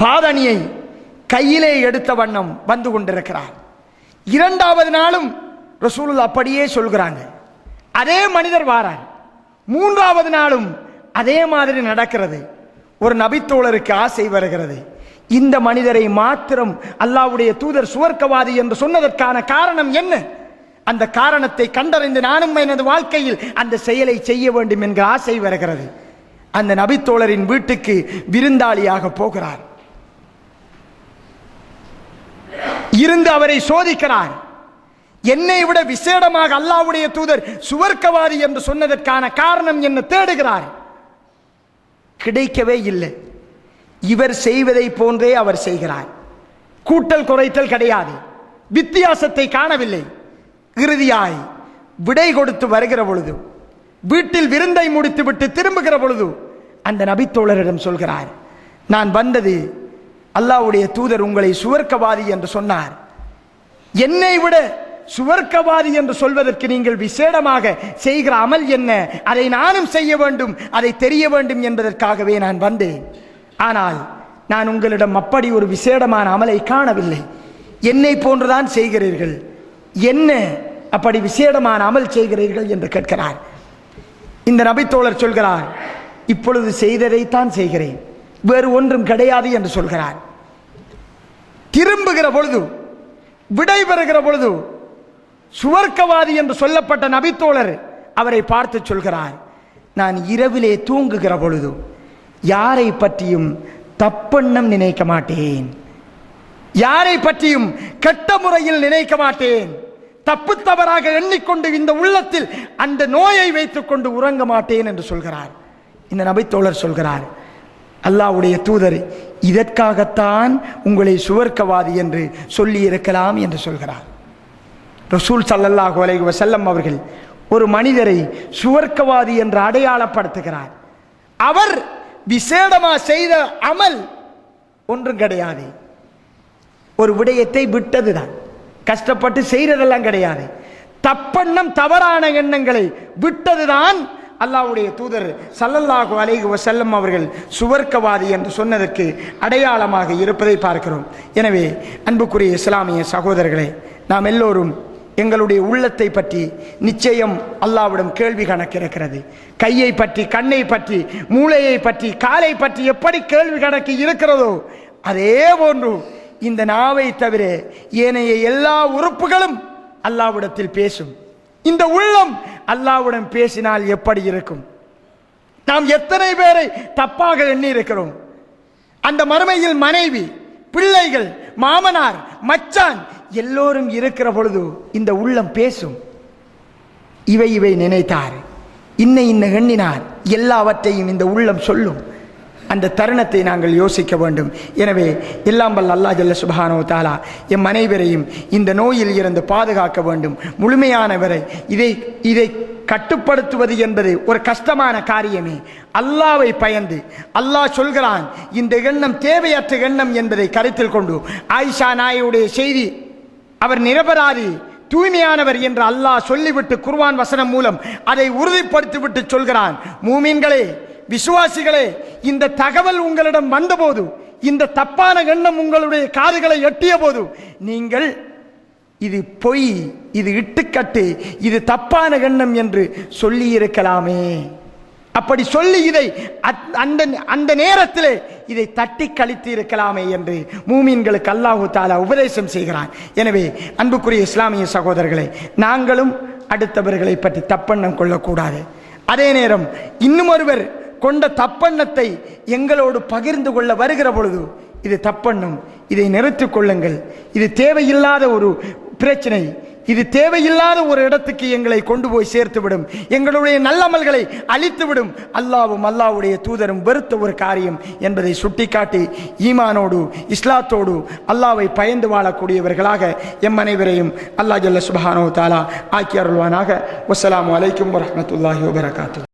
பாதணியை கையிலே எடுத்த வண்ணம் வந்து கொண்டிருக்கிறார். 2வது நாளும் ரசூலுல்லாஹ் அப்படியே சொல்கிறாங்க. அதே மனிதர் வாரார். 3வது நாளும் அதே மாதிரி நடக்கிறது. ஒரு நபித்தோழருக்கு ஆசை வருகிறது, இந்த மனிதரை மாத்திரம் அல்லாஹ்வுடைய தூதர் சுவர்க்கவாதி என்று சொன்னதற்கான காரணம் என்ன? அந்த காரணத்தை கண்டறிந்து நானும் எனது வாழ்க்கையில் அந்த செயலை செய்ய வேண்டும் என்கிற ஆசை வருகிறது. அந்த நபித்தோழரின் வீட்டுக்கு விருந்தாளியாக போகிறார். இருந்து அவரை சோதிக்கிறார். என்னை விட விசேடமாக அல்லாஹ்வுடைய தூதர் சுவர்க்கவாதி என்று சொன்னதற்கான காரணம் என்ன தேடுகிறார். கிடைக்கவே இல்லை. இவர் செய்வதை போன்றே அவர் செய்கிறார். கூட்டல் குறைத்தல் கிடையாது, வித்தியாசத்தை காணவில்லை. இறுதியாய் விடை கொடுத்து வருகிற பொழுது, வீட்டில் விருந்தை முடித்துவிட்டு திரும்புகிற பொழுது அந்த நபித்தோழரிடம் சொல்கிறார், நான் வந்தது அல்லாஹ்வுடைய தூதர் உங்களை சுவர்க்கவாதி என்று சொன்னார். என்னை விட சுவர்க்கவாதி என்று சொல்வதற்கு நீங்கள் விசேடமாக செய்கிற அமல் என்ன? அதை நானும் செய்ய வேண்டும், அதை தெரிய வேண்டும் என்பதற்காகவே நான் வந்தேன். ஆனால் நான் உங்களிடம் அப்படி ஒரு விசேடமான அமலை காணவில்லை. என்னை போன்றுதான் செய்கிறீர்கள். என்ன அப்படி விசேடமான அமல் செய்கிறீர்கள் என்று கேட்கிறார். இந்த நபித்தோழர் சொல்கிறார், இப்பொழுது செய்ததைத்தான் செய்கிறேன், வேறு ஒன்றும் கிடையாது என்று சொல்கிறார். திரும்புகிற பொழுது, விடை பெறுகிற பொழுது சுவர்க்கவாதி என்று சொல்லப்பட்ட நபித்தோழர் அவரை பார்த்து சொல்கிறார், நான் இரவிலே தூங்குகிற பொழுது யாரை பற்றியும் தப்பெண்ணம் நினைக்க மாட்டேன், யாரை பற்றியும் கெட்ட முறையில் நினைக்க மாட்டேன், தப்பு தவறாக எண்ணிக்கொண்டு இந்த உள்ளத்தில் அந்த நோயை வைத்துக் கொண்டு உறங்க மாட்டேன் என்று சொல்கிறார். இந்த நபித்தோழர் சொல்கிறார், அல்லாஹ்வுடைய தூதர் இதற்காகத்தான் உங்களை சுவர்க்கவாதி என்று சொல்லி இருக்கலாம் என்று சொல்கிறார். ரசூல் ஸல்லல்லாஹு அலைஹி வஸல்லம் அவர்கள் ஒரு மனிதரை சுவர்க்கவாதி என்று அடையாளப்படுத்துகிறார். அவர் விசேடமா செய்த அமல் ஒன்றும் கிடையாது, ஒரு விடயத்தை விட்டதுதான், கஷ்டப்பட்டு செய்யறதெல்லாம் கிடையாது, தப்பெண்ணம் தவறான எண்ணங்களை விட்டதுதான் அல்லாஹ்வுடைய தூதர் ஸல்லல்லாஹு அலைஹி வஸல்லம் அவர்கள் சுவர்க்கவாதி என்று சொன்னதற்கு அடையாளமாக இருப்பதை பார்க்கிறோம். எனவே அன்புக்குரிய இஸ்லாமிய சகோதரர்களே, நாம் எல்லோரும் எங்களுடைய உள்ளத்தை பற்றி நிச்சயம் அல்லாஹ்விடம் கேள்வி கணக்கு இருக்கிறது. கையை பற்றி, கண்ணை பற்றி, மூளையை பற்றி, காலை பற்றி எப்படி கேள்வி கணக்கு இருக்கிறதோ அதே போன்று இந்த நாவை தவிர ஏனைய எல்லா உறுப்புகளும் அல்லாஹ்விடத்தில் பேசும். இந்த உள்ளம் அல்லாஹ்வுடன் பேசினால் எப்படி இருக்கும்? நாம் எத்தனை பேரை தப்பாக எண்ணி இருக்கிறோம். அந்த மறுமையில் மனைவி, பிள்ளைகள், மாமனார், மச்சான் எல்லோரும் இருக்கிற பொழுது இந்த உள்ளம் பேசும். இவை நினைத்தார், இன்ன எண்ணினார், எல்லாவற்றையும் இந்த உள்ளம் சொல்லும். அந்த தருணத்தை நாங்கள் யோசிக்க வேண்டும். எனவே எல்லாம் வல்ல அல்லாஹ் ஜல்ல சுப்ஹானஹு வ தஆலா எம் அனைவரையும் இந்த நோயில் இருந்து பாதுகாக்க வேண்டும். முழுமையானவரை இதை கட்டுப்படுத்துவது என்பது ஒரு கஷ்டமான காரியமே. அல்லாஹ்வை பயந்து அல்லாஹ் சொல்கிறான், இந்த எண்ணம் தேவையற்ற எண்ணம் என்பதை கருத்தில் கொண்டு ஆயிஷா நாயுடைய செய்தி, அவர் நிரபராதி தூய்மையானவர் என்று அல்லாஹ் சொல்லிவிட்டு குர்ஆன் வசனம் மூலம் அதை உறுதிப்படுத்திவிட்டு சொல்கிறான், மூமின்களே, விசுவாசிகளே, இந்த தகவல் உங்களிடம் வந்தபோது, இந்த தப்பான எண்ணம் உங்களுடைய காதுகளை எட்டிய போது, நீங்கள் இது பொய், இது இட்டுக்கட்டு, இது தப்பான எண்ணம் என்று சொல்லி இருக்கலாமே. அப்படி சொல்லி இதை அந்த நேரத்திலே இதை தட்டி கழித்து இருக்கலாமே என்று மூமின்களுக்கு அல்லாஹு தஆலா உபதேசம் செய்கிறான். எனவே அன்புக்குரிய இஸ்லாமிய சகோதரர்களே, நாங்களும் அடுத்தவர்களை பற்றி தப்பெண்ணம் கொள்ளக்கூடாது. அதே நேரம் இன்னும் ஒருவர் கொண்ட தப்பெண்ணத்தை எங்களோடு பகிர்ந்து கொள்ள வருகிற பொழுது, இது தப்பெண்ணம், இதை நிறுத்திக் கொள்ளுங்கள், இது தேவையில்லாத ஒரு பிரச்சனை, இது தேவையில்லாத ஒரு இடத்துக்கு எங்களை கொண்டு போய் சேர்த்துவிடும், எங்களுடைய நல்லமல்களை அழித்துவிடும், அல்லாஹ்வும் அல்லாஹ்வுடைய தூதரும் வெறுத்த ஒரு காரியம் என்பதை சுட்டிக்காட்டி ஈமானோடு இஸ்லாத்தோடு அல்லாஹ்வை பயந்து வாழக்கூடியவர்களாக எம் அனைவரையும் அல்லாஹ் ஜல்ல சுப்ஹானஹு வ தஆலா ஆக்கி அருள்வானாக. வஸ்ஸலாமு அலைக்கும் வரஹ்மத்துல்லாஹி வபரகாத்துஹு.